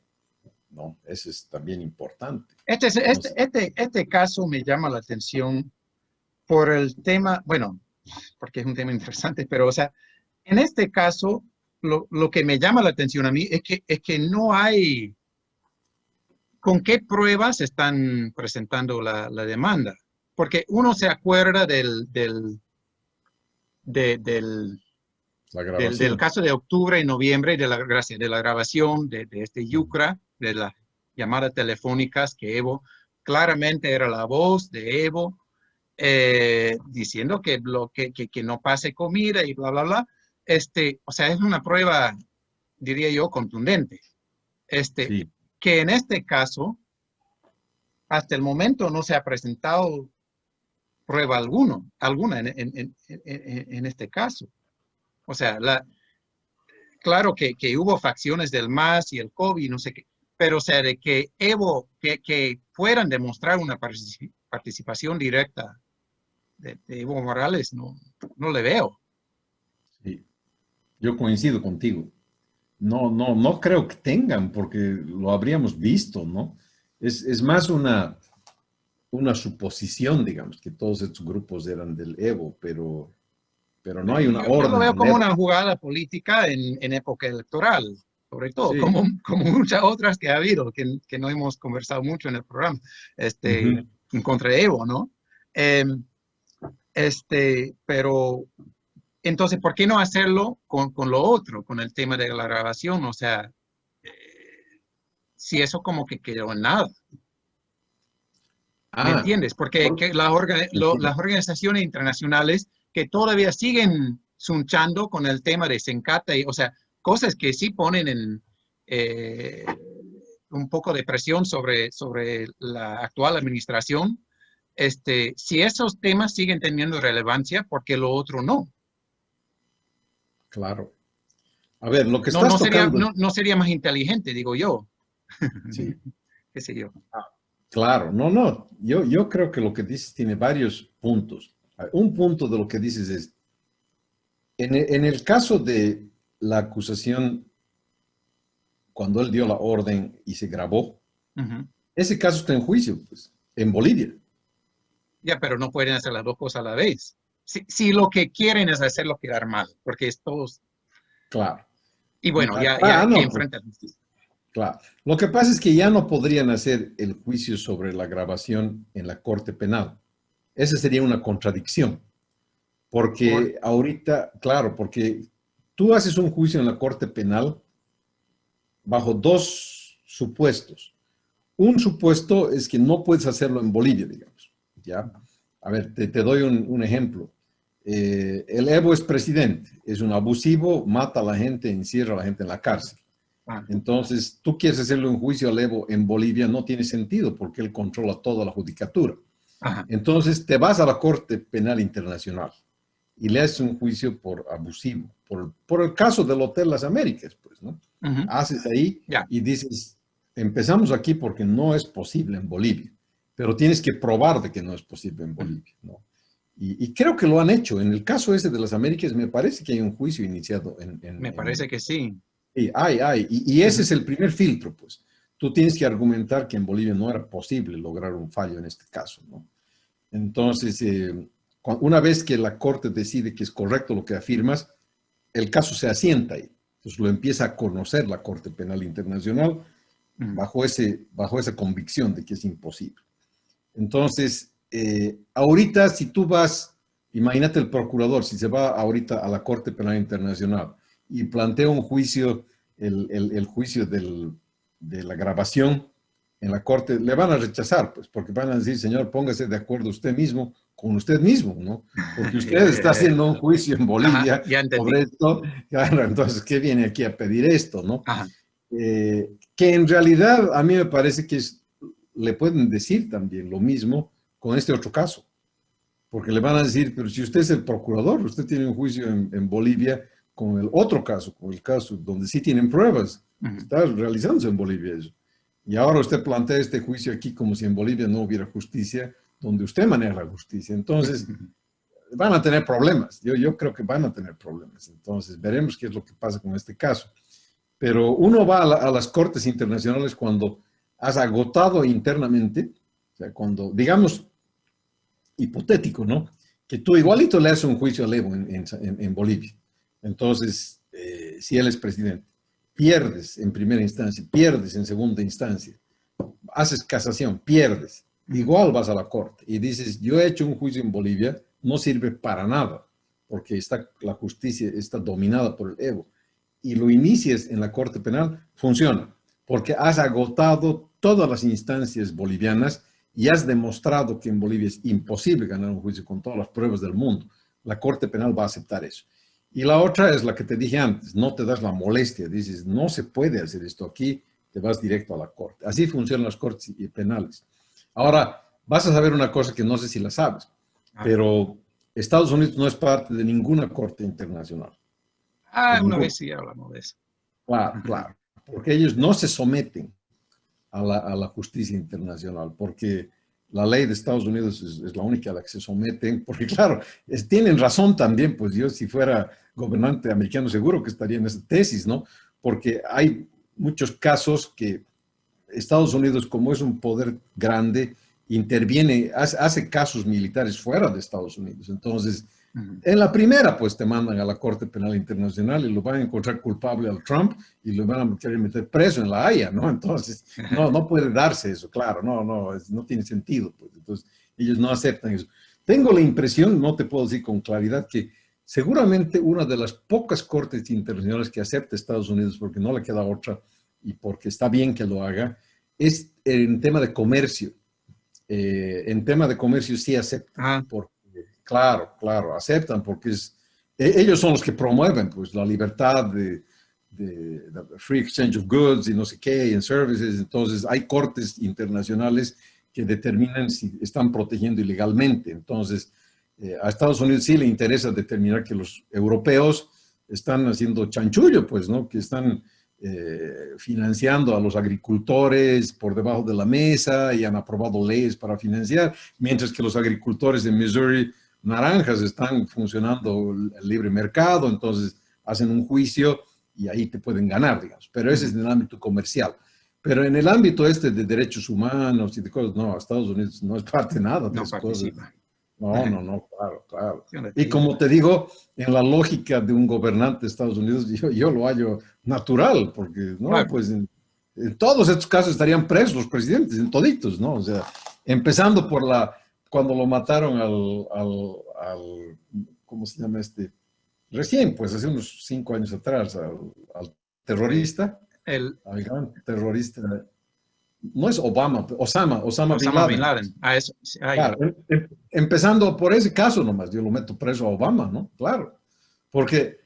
¿No? Eso es también importante. Entonces, Este caso me llama la atención por el tema, bueno, porque es un tema interesante, pero, o sea, en este caso, lo que me llama la atención a mí es que no hay, ¿con qué pruebas están presentando la demanda? Porque uno se acuerda de- del, la del grabación. caso de octubre y noviembre de la grabación de este Yucra, de las llamadas telefónicas que Evo claramente era la voz de Evo diciendo que no pase comida y bla, bla, bla. O sea, es una prueba, diría yo, contundente. Este, Sí. que en este caso, hasta el momento no se ha presentado prueba alguna en este caso. O sea, claro que hubo facciones del MAS y el COVID, no sé qué, pero o sea, de que Evo, que fueran demostrar una participación directa de Evo Morales, no le veo. Sí. Yo coincido contigo. No creo que tengan, porque lo habríamos visto, ¿no? Es más una suposición, digamos, que todos estos grupos eran del Evo, pero no hay una Yo lo orden veo del como Evo. una jugada política en época electoral, sobre todo, Sí. como muchas otras que ha habido, que no hemos conversado mucho en el programa, Ujú. en contra de Evo, ¿no? Eh, pero entonces, ¿por qué no hacerlo con lo otro, con el tema de la grabación? O sea, eh, si eso como que quedó en nada, ¿me Ah, entiendes? Porque por- que entiendo. las organizaciones internacionales que todavía siguen sunchando con el tema de Sencata, o sea, cosas que sí ponen en eh, un poco de presión sobre la actual administración, si esos temas siguen teniendo relevancia, ¿por qué lo otro no? Claro. A ver, lo que estás tocando, No sería más inteligente, digo yo. sí, ¿Qué sé yo? claro, no. Yo creo que lo que dices tiene varios puntos. Un punto de lo que dices es, en el caso de la acusación, cuando él dio la orden y se grabó, Ujú. ese caso está en juicio, pues, en Bolivia. Ya, pero no pueden hacer las dos cosas a la vez. Si lo que quieren es hacerlo quedar mal, porque es todos, Claro. y bueno, ya Ah, hay que no, pues, enfrentar la justicia. claro. Lo que pasa es que ya no podrían hacer el juicio sobre la grabación en la Corte Penal. Esa sería una contradicción, Por, porque ahorita, claro, porque tú haces un juicio en la Corte Penal bajo dos supuestos. Un supuesto es que no puedes hacerlo en Bolivia, digamos. ¿Ya? A ver, te doy un ejemplo. El Evo es presidente, es un abusivo, mata a la gente, encierra a la gente en la cárcel. ah, Entonces, tú quieres hacerle un juicio al Evo en Bolivia, no tiene sentido porque él controla toda la judicatura. ajá, Entonces, te vas a la Corte Penal Internacional y le haces un juicio por abusivo, por el caso del Hotel Las Américas, pues, ¿no? ujú, Haces ahí ya, y dices, empezamos aquí porque no es posible en Bolivia, pero tienes que probar de que no es posible en ujú. Bolivia, ¿no? Y creo que lo han hecho. En el caso ese de las Américas, me parece que hay un juicio iniciado Me parece que sí. sí, y ese Ujú, es el primer filtro, pues. Tú tienes que argumentar que en Bolivia no era posible lograr un fallo en este caso, ¿no? Entonces, una vez que la Corte decide que es correcto lo que afirmas, el caso se asienta ahí. Entonces lo empieza a conocer la Corte Penal Internacional ujú. bajo esa convicción de que es imposible. Entonces, ahorita si tú vas, imagínate el procurador, si se va ahorita a la Corte Penal Internacional y plantea un juicio, el juicio de la grabación en la Corte, le van a rechazar, pues, porque van a decir, señor, póngase de acuerdo usted mismo con usted mismo, ¿no? Porque usted está haciendo un juicio en Ajá, Bolivia ya entendí. sobre esto, claro, entonces, ¿qué viene aquí a pedir esto, no? Ajá, Que en realidad a mí me parece que le pueden decir también lo mismo con este otro caso, porque le van a decir, pero si usted es el procurador, usted tiene un juicio en Bolivia, con el otro caso, con el caso donde sí tienen pruebas. Está realizándose en Bolivia eso. Y ahora usted plantea este juicio aquí como si en Bolivia no hubiera justicia, donde usted maneja la justicia. Entonces, van a tener problemas. Yo creo que van a tener problemas. Entonces, veremos qué es lo que pasa con este caso. Pero uno va a las cortes internacionales cuando has agotado internamente, o sea, cuando, digamos, hipotético, ¿no? Que tú igualito le haces un juicio a Evo en Bolivia. Entonces, si él es presidente, pierdes en primera instancia, pierdes en segunda instancia, haces casación, pierdes, igual vas a la corte y dices, yo he hecho un juicio en Bolivia, no sirve para nada, porque la justicia está dominada por el Evo, y lo inicias en la corte penal, funciona, porque has agotado todas las instancias bolivianas y has demostrado que en Bolivia es imposible ganar un juicio con todas las pruebas del mundo. La corte penal va a aceptar eso. Y la otra es la que te dije antes, no te das la molestia, dices, no se puede hacer esto aquí, te vas directo a la corte. Así funcionan las cortes penales. Ahora, vas a saber una cosa que no sé si la sabes, pero Estados Unidos no es parte de ninguna corte internacional. Una vez sí hablamos de eso. Claro, claro, porque ellos no se someten a la justicia internacional, porque la ley de Estados Unidos es la única a la que se someten, porque claro, tienen razón también, pues yo si fuera gobernante americano seguro que estaría en esa tesis, ¿no? Porque hay muchos casos que Estados Unidos, como es un poder grande, interviene, hace casos militares fuera de Estados Unidos. Entonces, en la primera, pues te mandan a la Corte Penal Internacional y lo van a encontrar culpable al Trump y lo van a querer meter preso en la Haya, ¿no? Entonces, no puede darse eso, claro, no tiene sentido, pues. Entonces, ellos no aceptan eso. Tengo la impresión, no te puedo decir con claridad, que seguramente una de las pocas cortes internacionales que acepta Estados Unidos, porque no le queda otra y porque está bien que lo haga, es en tema de comercio. En tema de comercio sí aceptan, porque, claro, aceptan porque ellos son los que promueven pues, la libertad de free exchange of goods y no sé qué, y en services. Entonces hay cortes internacionales que determinan si están protegiendo ilegalmente. Entonces, a Estados Unidos sí le interesa determinar que los europeos están haciendo chanchullo, pues, ¿no? Que están financiando a los agricultores por debajo de la mesa y han aprobado leyes para financiar, mientras que los agricultores de Missouri naranjas están funcionando el libre mercado, entonces hacen un juicio y ahí te pueden ganar, digamos. Pero ese es en el ámbito comercial. Pero en el ámbito este de derechos humanos y de cosas, no, Estados Unidos no es parte de nada de No esas participa. cosas. No, claro. Y como te digo, en la lógica de un gobernante de Estados Unidos, yo lo hallo natural, porque, ¿no? Claro. Pues en todos estos casos estarían presos los presidentes, en toditos, ¿no? O sea, empezando por cuando lo mataron ¿cómo se llama este? Recién, pues hace unos 5 años atrás, al terrorista, al gran terrorista. No es Osama Bin Osama Bin Laden. Laden. Eso. Claro, empezando por ese caso nomás, yo lo meto preso a Obama, ¿no? Claro, porque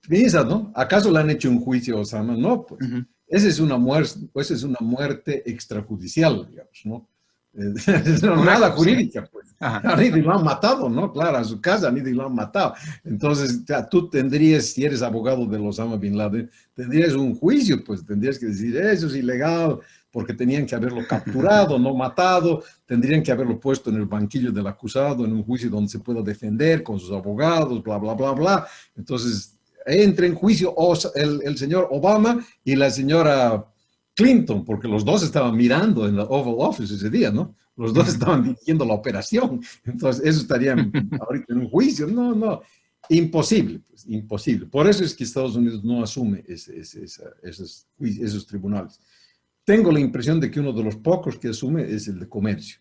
piensas, ¿no? ¿Acaso le han hecho un juicio a Osama? No, pues. Esa es una muerte extrajudicial, digamos, ¿no? Nada jurídica, pues. Han ido y lo han matado, ¿no? Claro, a su casa han ido y lo han matado. Entonces, tú tendrías, si eres abogado de Osama Bin Laden, tendrías un juicio, pues tendrías que decir, eso es ilegal, porque tenían que haberlo capturado, no matado, tendrían que haberlo puesto en el banquillo del acusado, en un juicio donde se pueda defender con sus abogados, bla, bla, bla, bla. Entonces, entra en juicio el señor Obama y la señora Clinton, porque los dos estaban mirando en la Oval Office ese día, ¿no? Los dos estaban dirigiendo la operación. Entonces, eso estaría ahorita en un juicio. No, imposible, pues, imposible. Por eso es que Estados Unidos no asume esos tribunales. Tengo la impresión de que uno de los pocos que asume es el de comercio.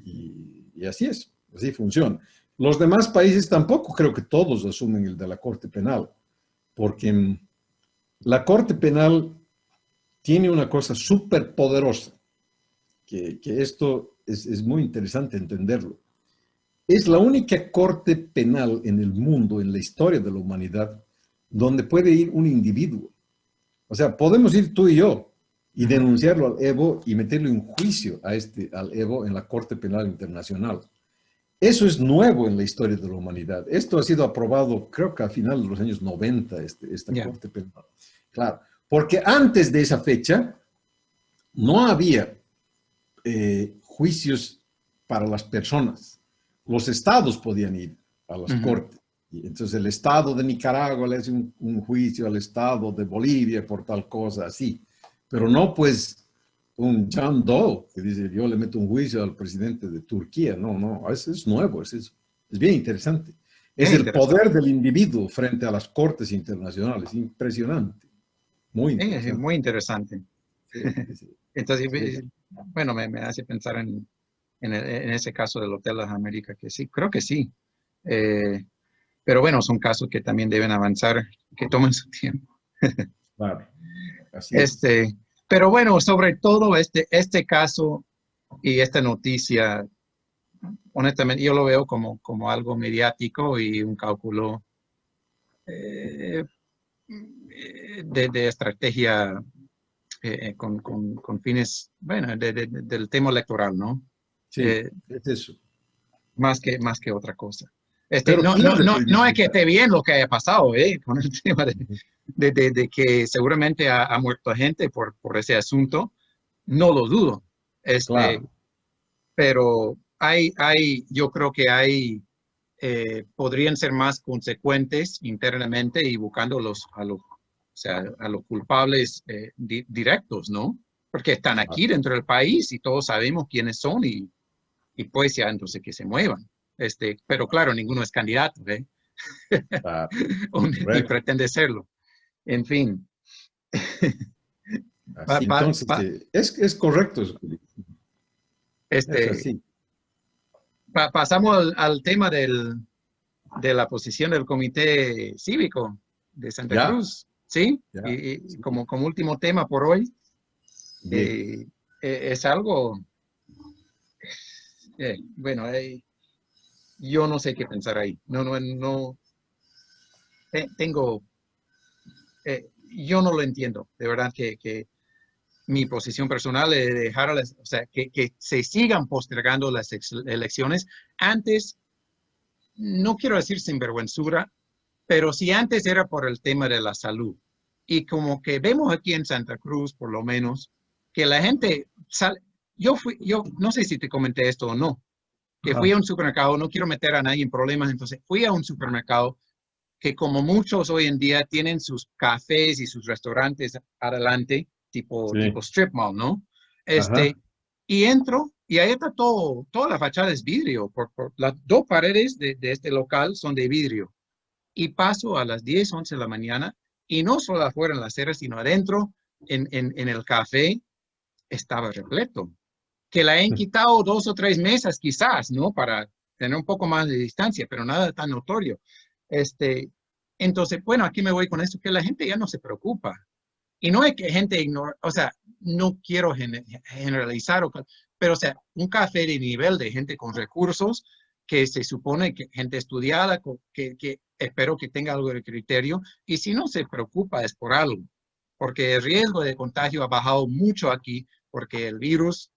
Y así es, así funciona. Los demás países tampoco creo que todos asumen el de la Corte Penal, porque la Corte Penal tiene una cosa súper poderosa, que esto es muy interesante entenderlo. Es la única corte penal en el mundo, en la historia de la humanidad, donde puede ir un individuo. O sea, podemos ir tú y yo y denunciarlo al Evo y meterlo en juicio al Evo en la Corte Penal Internacional. Eso es nuevo en la historia de la humanidad. Esto ha sido aprobado, creo que a final de los años 90, esta Ya. Corte Penal. Claro, porque antes de esa fecha no había juicios para las personas. Los estados podían ir a las Ujú. cortes. Y entonces el estado de Nicaragua le hace un juicio al estado de Bolivia por tal cosa, así. Pero no pues un John Doe que dice yo le meto un juicio al presidente de Turquía. No, no, eso es nuevo, es bien interesante. Es Es el interesante. poder del individuo frente a las cortes internacionales. Impresionante. Muy Es interesante. muy interesante. Sí, sí, sí. Entonces, Sí, bueno, me hace pensar en ese caso del Hotel Las Américas, que sí, creo que sí. Eh, pero bueno, son casos que también deben avanzar, que toman su tiempo. claro, así es. Este, pero bueno, sobre todo este caso y esta noticia, honestamente, yo lo veo como algo mediático y un cálculo eh, de estrategia con fines, bueno, del tema electoral, ¿no? Sí, Eh, es eso. más que otra cosa. Pero pierde No es que credibilidad. esté bien lo que haya pasado, con el tema de que seguramente ha muerto gente por ese asunto, no lo dudo. Este, Claro, pero yo creo que podrían ser más consecuentes internamente y buscando o sea, a los culpables directos, ¿no? Porque están aquí claro, dentro del país y todos sabemos quiénes son y pues ya entonces que se muevan. Pero claro, ninguno es candidato, ¿eh? claro. Ni Correcto. pretende serlo. En fin, pa- Así, pa- entonces, pa- es correcto eso que dices. Es este, así. pasamos al tema de la posición del Comité Cívico de Santa Ya, Cruz, ¿sí? ya. Y Sí. como último tema por hoy, Bien. eh, es algo, bueno, yo no sé qué pensar ahí. No, tengo, yo no lo entiendo. De verdad que mi posición personal es dejar, o sea, que se sigan postergando las elecciones. Antes, no quiero decir sinvergüenzura, pero si antes era por el tema de la salud. Y como que vemos aquí en Santa Cruz, por lo menos, que la gente sale. Yo no sé si te comenté esto o no, que fui a Ajá. un supermercado, no quiero meter a nadie en problemas, entonces fui a un supermercado que como muchos hoy en día tienen sus cafés y sus restaurantes adelante, tipo Sí. strip mall, ¿no? Ajá. Este, y entro y ahí está toda la fachada es vidrio, por las dos paredes de este local son de vidrio. Y paso a las 10, 11 de la mañana y no solo afuera en la acera, sino adentro en el café estaba repleto. Que la han quitado 2 o 3 mesas quizás, ¿no? Para tener un poco más de distancia, pero nada tan notorio. Este, entonces, bueno, aquí me voy con esto, que la gente ya no se preocupa. Y no es que gente ignora, o sea, no quiero generalizar, pero o sea, un café de nivel de gente con recursos, que se supone que gente estudiada, que espero que tenga algo de criterio, y si no se preocupa es por algo, porque el riesgo de contagio ha bajado mucho aquí, porque el virus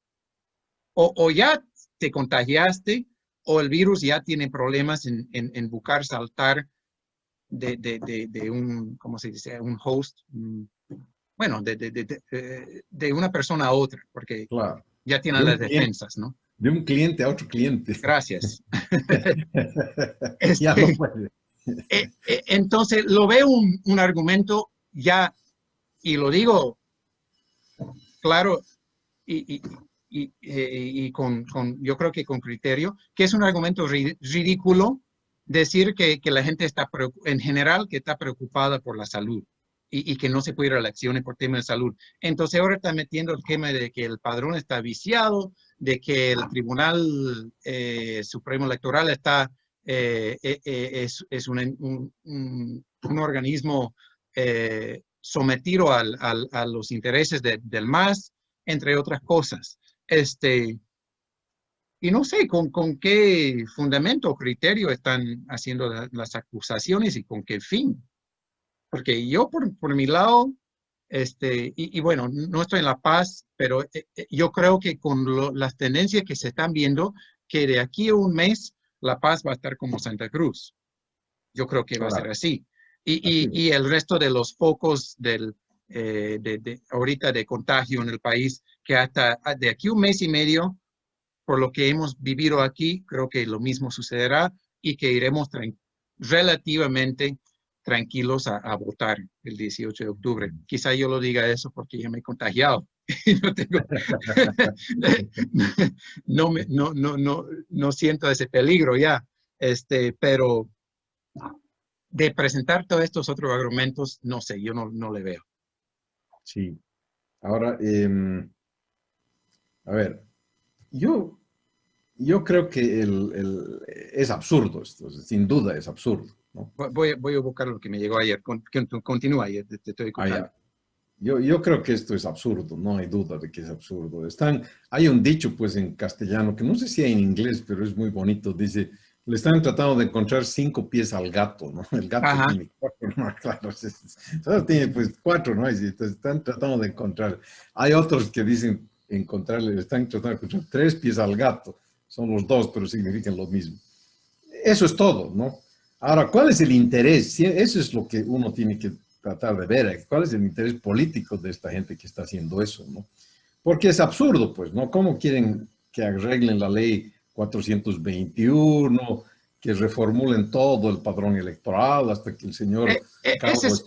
o ya te contagiaste o el virus ya tiene problemas en buscar saltar de un, ¿cómo se dice? Un host, bueno, de una persona a otra, porque Claro. ya tiene De un las cliente, defensas, ¿no? de un cliente a otro cliente. Gracias. Ya no Este, puede. entonces, lo veo un argumento ya, y lo digo claro, y, y, y yo creo que con criterio, que es un argumento ridículo decir que la gente está, en general, que está preocupada por la salud y que no se puede ir a elecciones por tema de salud. Entonces ahora está metiendo el tema de que el padrón está viciado, de que el Tribunal Supremo Electoral es un organismo sometido a los intereses del MAS, entre otras cosas. Y no sé con qué fundamento o criterio están haciendo las acusaciones y con qué fin. Porque yo, por mi lado, y bueno, no estoy en La Paz, pero yo creo que con las tendencias que se están viendo, que de aquí a un mes La Paz va a estar como Santa Cruz. Yo creo que va a ser Claro, así. así es. Y el resto de los focos ahorita de contagio en el país, que hasta de aquí un mes y medio, por lo que hemos vivido aquí, creo que lo mismo sucederá y que iremos relativamente tranquilos a votar el 18 de octubre. Quizá yo lo diga eso porque ya me he contagiado. No tengo, no siento ese peligro ya. Pero de presentar todos estos otros argumentos, no sé, yo no le veo. Sí. Ahora, a ver, yo, yo creo que es absurdo esto, sin duda es absurdo, ¿no? Voy a buscar lo que me llegó ayer. Continúa ayer, te estoy Ah, escuchando. ya. Yo creo que esto es absurdo, no hay duda de que es absurdo. Hay un dicho, pues, en castellano, que no sé si hay en inglés, pero es muy bonito. Dice, le están tratando de encontrar 5 pies al gato, ¿no? El gato Ajá. tiene 4, ¿no? Claro, solo tiene, pues, 4, ¿no? Y están tratando de encontrar. Hay otros que dicen le están tratando de encontrar 3 pies al gato. Son los dos, pero significan lo mismo. Eso es todo, ¿no? Ahora, ¿cuál es el interés? Sí, eso es lo que uno tiene que tratar de ver. ¿Cuál es el interés político de esta gente que está haciendo eso, ¿no? Porque es absurdo, pues, ¿no? ¿Cómo quieren que arreglen la ley 421, que reformulen todo el padrón electoral hasta que el señor Ese Calvo... es,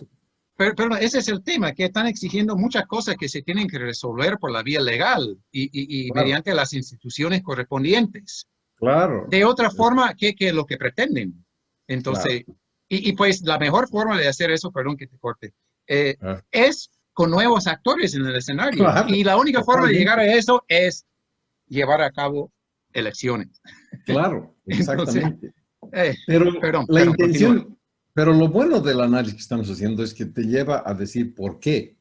pero ese es el tema, que están exigiendo muchas cosas que se tienen que resolver por la vía legal y Claro, mediante las instituciones correspondientes. claro, De otra forma, ¿qué es lo que pretenden? claro. Entonces, pues la mejor forma de hacer eso, perdón que te corte, Ah, es con nuevos actores en el escenario. claro, Y la única forma de llegar totalmente. a eso es llevar a cabo elecciones. Claro, Entonces, exactamente. Pero la perdón, continúa. intención, pero lo bueno del análisis que estamos haciendo es que te lleva a decir por qué.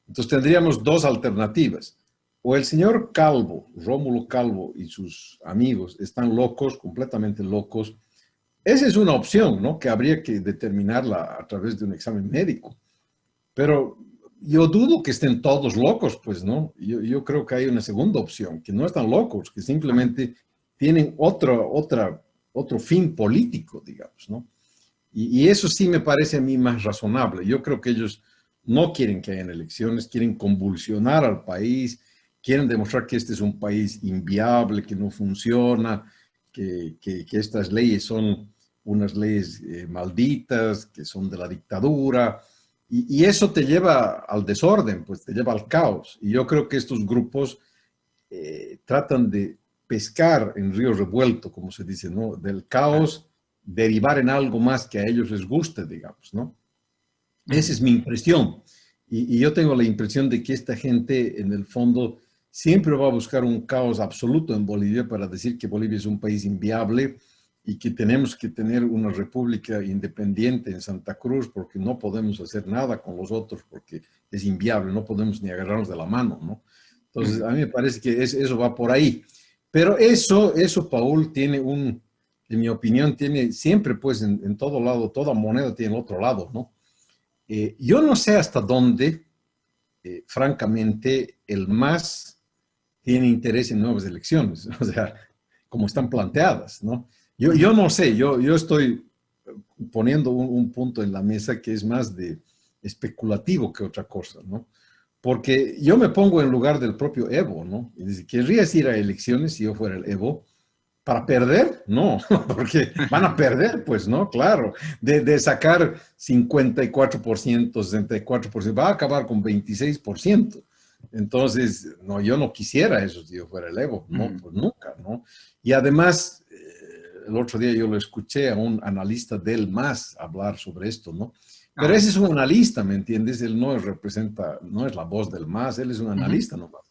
Entonces tendríamos dos alternativas. O el señor Calvo, Rómulo Calvo y sus amigos están locos, completamente locos. Esa es una opción, ¿no? Que habría que determinarla a través de un examen médico. Pero yo dudo que estén todos locos, pues, ¿no? Yo creo que hay una segunda opción, que no están locos, que simplemente tienen otro fin político, digamos, ¿no? Y eso sí me parece a mí más razonable. Yo creo que ellos no quieren que hayan elecciones, quieren convulsionar al país, quieren demostrar que este es un país inviable, que no funciona, que estas leyes son unas leyes malditas, que son de la dictadura. Y eso te lleva al desorden, pues te lleva al caos. Y yo creo que estos grupos tratan de pescar en río revuelto, como se dice, ¿no? Del Ah, caos derivar en algo más que a ellos les guste, digamos, ¿no? Esa ujú. es mi impresión. Y yo tengo la impresión de que esta gente, en el fondo, siempre va a buscar un caos absoluto en Bolivia para decir que Bolivia es un país inviable y que tenemos que tener una república independiente en Santa Cruz porque no podemos hacer nada con los otros porque es inviable, no podemos ni agarrarnos de la mano, ¿no? Entonces, Ujú. a mí me parece que eso va por ahí. Pero eso, Paul, tiene en mi opinión, tiene siempre, pues, en todo lado, toda moneda tiene el otro lado, ¿no? Yo no sé hasta dónde, francamente, el MAS tiene interés en nuevas elecciones, o sea, como están planteadas, ¿no? Yo Ujú. no sé, yo estoy poniendo un punto en la mesa que es más de especulativo que otra cosa, ¿no? Porque yo me pongo en lugar del propio Evo, ¿no? Y dice, ¿querrías ir a elecciones si yo fuera el Evo? ¿Para perder? No, porque van a perder, pues, ¿no? Claro, de sacar 54%, 64%, va a acabar con 26%. Entonces, no, yo no quisiera eso si yo fuera el Evo, no, Ujú. pues nunca, ¿no? Y además, el otro día yo lo escuché a un analista del MAS hablar sobre esto, ¿no? Pero Ajá. ese es un analista, ¿me entiendes? Él no representa, no es la voz del MAS, él es un Ujú. analista nomás.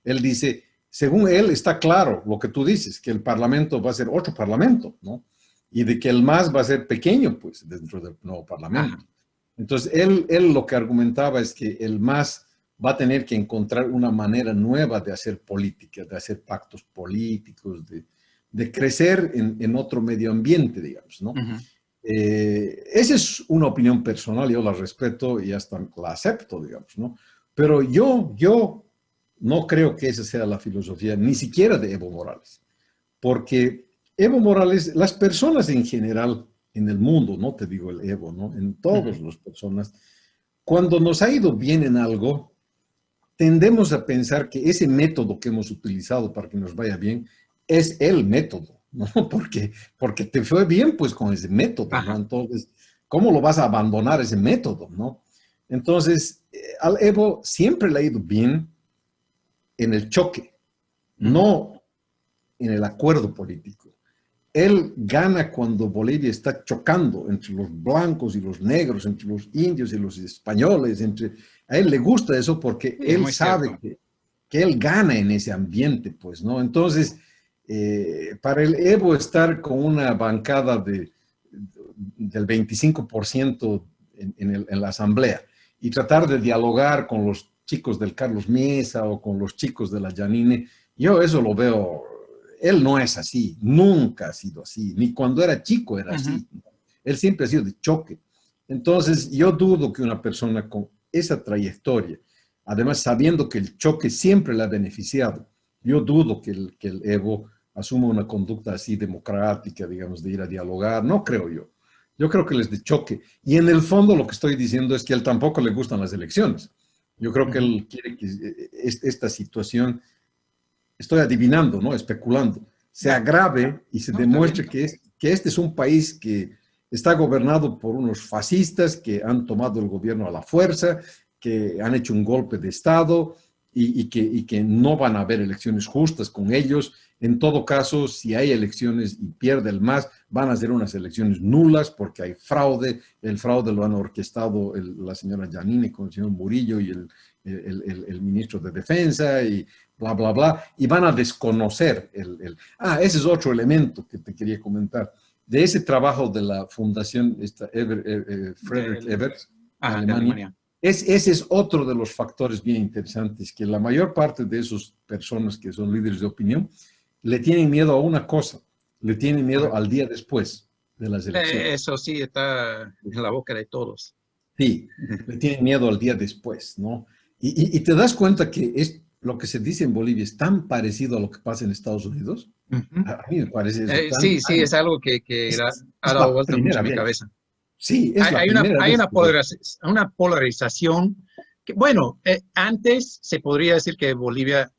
Él dice, según él está claro lo que tú dices, que el Parlamento va a ser otro Parlamento, ¿no? Y de que el MAS va a ser pequeño, pues, dentro del nuevo Ajá. Parlamento. Entonces, él lo que argumentaba es que el MAS va a tener que encontrar una manera nueva de hacer política, de hacer pactos políticos, de crecer en otro medio ambiente, digamos, ¿no? Ujú. Esa es una opinión personal, yo la respeto y hasta la acepto, digamos, ¿no? Pero yo no creo que esa sea la filosofía, ni siquiera de Evo Morales, porque Evo Morales, las personas en general en el mundo, no te digo el Evo, ¿no? En todas las personas, cuando nos ha ido bien en algo, tendemos a pensar que ese método que hemos utilizado para que nos vaya bien es el método, ¿no? Porque te fue bien pues con ese método, ¿no? Ajá. Entonces, ¿cómo lo vas a abandonar ese método, ¿no? Entonces, al Evo siempre le ha ido bien en el choque, Ujú. no en el acuerdo político. Él gana cuando Bolivia está chocando entre los blancos y los negros, entre los indios y los españoles. A él le gusta eso porque Sí, él muy sabe cierto. que él gana en ese ambiente, pues, ¿no? Entonces, para el Evo estar con una bancada del 25% en la asamblea y tratar de dialogar con los chicos del Carlos Mesa o con los chicos de la Yanine, yo eso lo veo, él no es así, nunca ha sido así, ni cuando era chico era Ujú. así. Él siempre ha sido de choque. Entonces, yo dudo que una persona con esa trayectoria, además sabiendo que el choque siempre le ha beneficiado, yo dudo que el Evo asuma una conducta así democrática, digamos, de ir a dialogar, no creo yo. Yo creo que les de choque. Y en el fondo lo que estoy diciendo es que a él tampoco le gustan las elecciones. Yo creo que Ujú. él quiere que esta situación, estoy adivinando, ¿no? Especulando, se Ya. agrave y se No, está bien. demuestre que este es un país que está gobernado por unos fascistas que han tomado el gobierno a la fuerza, que han hecho un golpe de Estado y que no van a haber elecciones justas con ellos. En todo caso, si hay elecciones y pierde el MAS, van a ser unas elecciones nulas porque hay fraude. El fraude lo han orquestado la señora Giannini con el señor Murillo y el ministro de Defensa y bla, bla, bla, y van a desconocer ese es otro elemento que te quería comentar. De ese trabajo de la fundación Frederick Del, Ebert de ajá, de Alemania, Alemania. ese es otro de los factores bien interesantes, que la mayor parte de esas personas que son líderes de opinión le tienen miedo a una cosa, le tienen miedo Ajá. al día después de las elecciones. Eso sí está en la boca de todos. Sí, le tienen miedo al día después, ¿no? Y te das cuenta que es lo que se dice en Bolivia es tan parecido a lo que pasa en Estados Unidos. Ujú. A mí me parece eso Sí, sí, es algo que ha es dado la vuelta mucho primera en mi vez. cabeza. Sí, es la primera Hay vez que veo. una polarización que, bueno, antes se podría decir que Bolivia,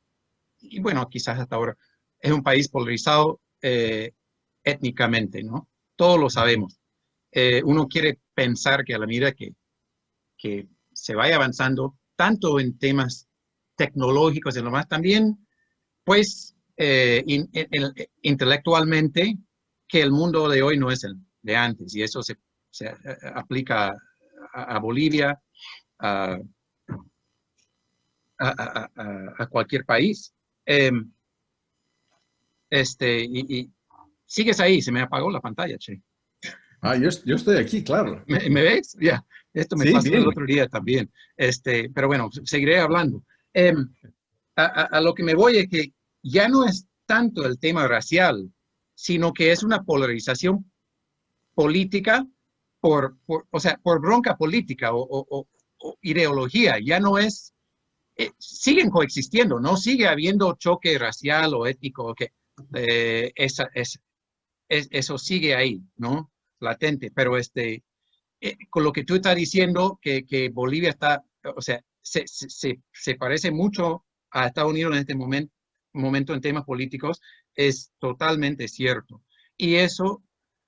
y bueno, quizás hasta ahora, es un país polarizado étnicamente, ¿no? Todos lo sabemos. Uno quiere pensar que a la medida que se vaya avanzando, tanto en temas tecnológicos y lo más, también, pues, intelectualmente, que el mundo de hoy no es el de antes, y eso se aplica a Bolivia, a, a cualquier país. Eh, y sigues ahí, se me apagó la pantalla, che. Yo estoy aquí, claro. ¿Me ves? Ya, esto me Sí, pasó el bien. otro día también. Pero bueno, seguiré hablando. Eh, a lo que me voy es que ya no es tanto el tema racial, sino que es una polarización política o sea, por bronca política o ideología. Ya no es, siguen coexistiendo, no sigue habiendo choque racial o étnico, que eso sigue ahí, ¿no? Latente, pero con lo que tú estás diciendo, que Bolivia está, o sea, se parece mucho a Estados Unidos en este momento en temas políticos, es totalmente cierto. Y eso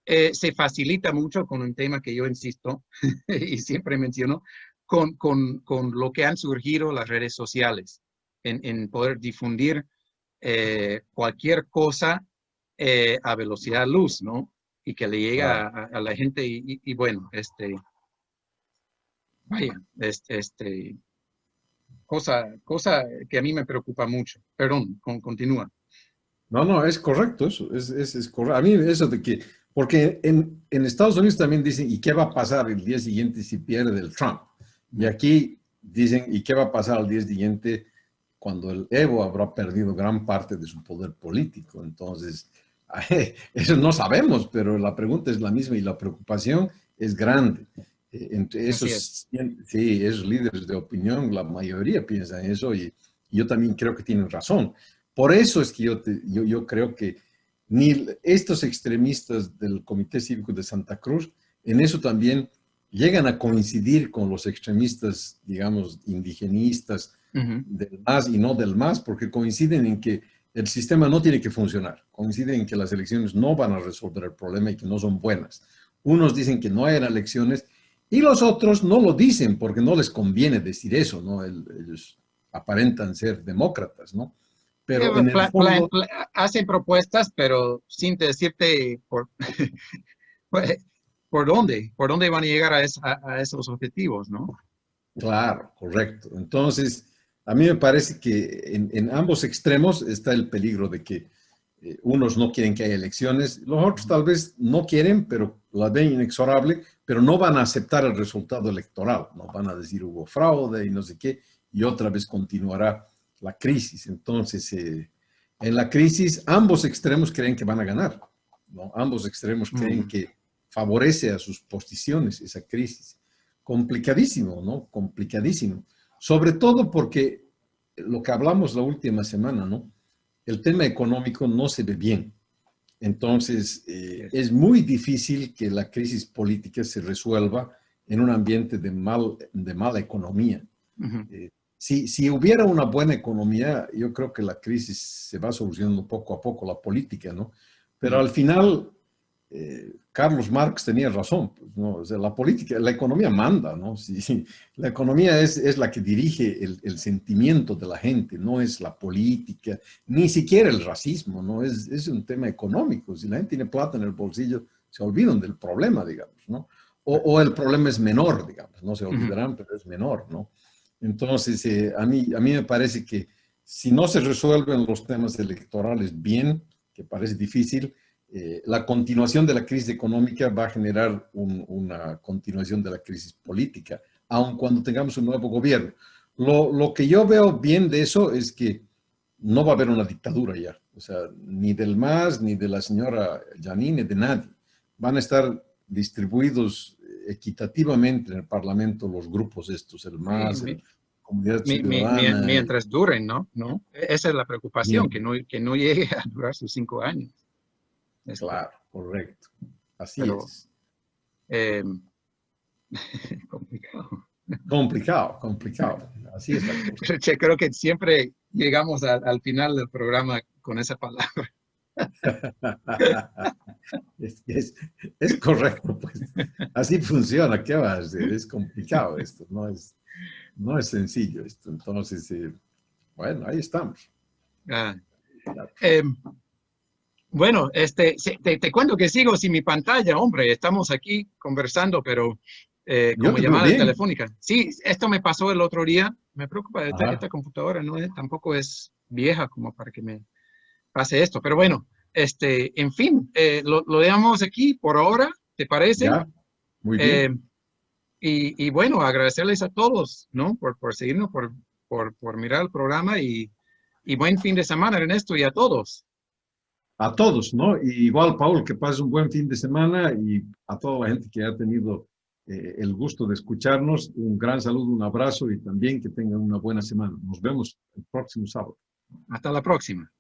se facilita mucho con un tema que yo insisto y siempre menciono, con lo que han surgido las redes sociales, en poder difundir cualquier cosa a velocidad luz, ¿no? Y que le llega Claro. a la gente y bueno, vaya, cosa que a mí me preocupa mucho. Perdón, continúa. No, no, es correcto eso, es correcto. A mí eso de que, porque en Estados Unidos también dicen, ¿y qué va a pasar el día siguiente si pierde el Trump? Y Mm. aquí dicen, ¿y qué va a pasar al día siguiente cuando el Evo habrá perdido gran parte de su poder político? Entonces, eso no sabemos, pero la pregunta es la misma y la preocupación es grande. Entre Así es. esos, sí, esos líderes de opinión, la mayoría piensan eso y yo también creo que tienen razón. Por eso es que yo creo que ni estos extremistas del Comité Cívico de Santa Cruz, en eso también llegan a coincidir con los extremistas, digamos, indigenistas del MAS y no del MAS, porque coinciden en que el sistema no tiene que funcionar, coinciden en que las elecciones no van a resolver el problema y que no son buenas. Unos dicen que no hay elecciones y los otros no lo dicen porque no les conviene decir eso, ¿no? Ellos aparentan ser demócratas, ¿no? Pero en el fondo... Hacen propuestas, pero sin decirte por dónde van a llegar a esos objetivos, ¿no? Claro, correcto. Entonces, a mí me parece que en ambos extremos está el peligro de que unos no quieren que haya elecciones, los otros tal vez no quieren, pero la ven inexorable, pero no van a aceptar el resultado electoral, no van a decir hubo fraude y no sé qué, y otra vez continuará la crisis. Entonces, en la crisis, ambos extremos creen que van a ganar, ¿no? Ambos extremos creen que favorece a sus posiciones esa crisis. Complicadísimo, ¿no? Complicadísimo. Sobre todo porque lo que hablamos la última semana, ¿no? El tema económico no se ve bien. Entonces, es muy difícil que la crisis política se resuelva en un ambiente de mala economía. Si hubiera una buena economía, yo creo que la crisis se va solucionando poco a poco, la política, ¿no? Pero al final, Carlos Marx tenía razón, pues, ¿no? O sea, la política, la economía manda, ¿no? Sí, la economía es la que dirige el sentimiento de la gente, no es la política, ni siquiera el racismo, ¿no? Es un tema económico. Si la gente tiene plata en el bolsillo, se olvidan del problema, digamos, ¿no? O el problema es menor, digamos, no se olvidarán, pero es menor, ¿no? Entonces, a mí me parece que si no se resuelven los temas electorales bien, que parece difícil, la continuación de la crisis económica va a generar una continuación de la crisis política, aun cuando tengamos un nuevo gobierno. Lo que yo veo bien de eso es que no va a haber una dictadura ya, o sea, ni del MAS, ni de la señora Janine, de nadie. Van a estar distribuidos equitativamente en el Parlamento los grupos estos, el MAS, el Comunidad Ciudadana. Mientras duren, ¿no? Esa es la preocupación, que no llegue a durar sus 5 años. Claro, correcto. Así pero, es. Complicado. Complicado. Así es la cosa. Pero creo que siempre llegamos al final del programa con esa palabra. Es correcto, pues. Así funciona. ¿Qué va a hacer? Es complicado esto. No es sencillo esto. Entonces, bueno, ahí estamos. Bueno, te cuento que sigo sin mi pantalla, hombre. Estamos aquí conversando, pero como llamada telefónica. Sí, esto me pasó el otro día. Me preocupa, esta computadora tampoco es vieja como para que me pase esto. Pero bueno, en fin, lo dejamos aquí por ahora, ¿te parece? Ya, muy bien. Y bueno, agradecerles a todos, ¿no? Por seguirnos, por mirar el programa y buen fin de semana, Ernesto, y a todos. A todos, ¿no? Y igual, Paul, que pases un buen fin de semana y a toda la gente que ha tenido el gusto de escucharnos, un gran saludo, un abrazo y también que tengan una buena semana. Nos vemos el próximo sábado. Hasta la próxima.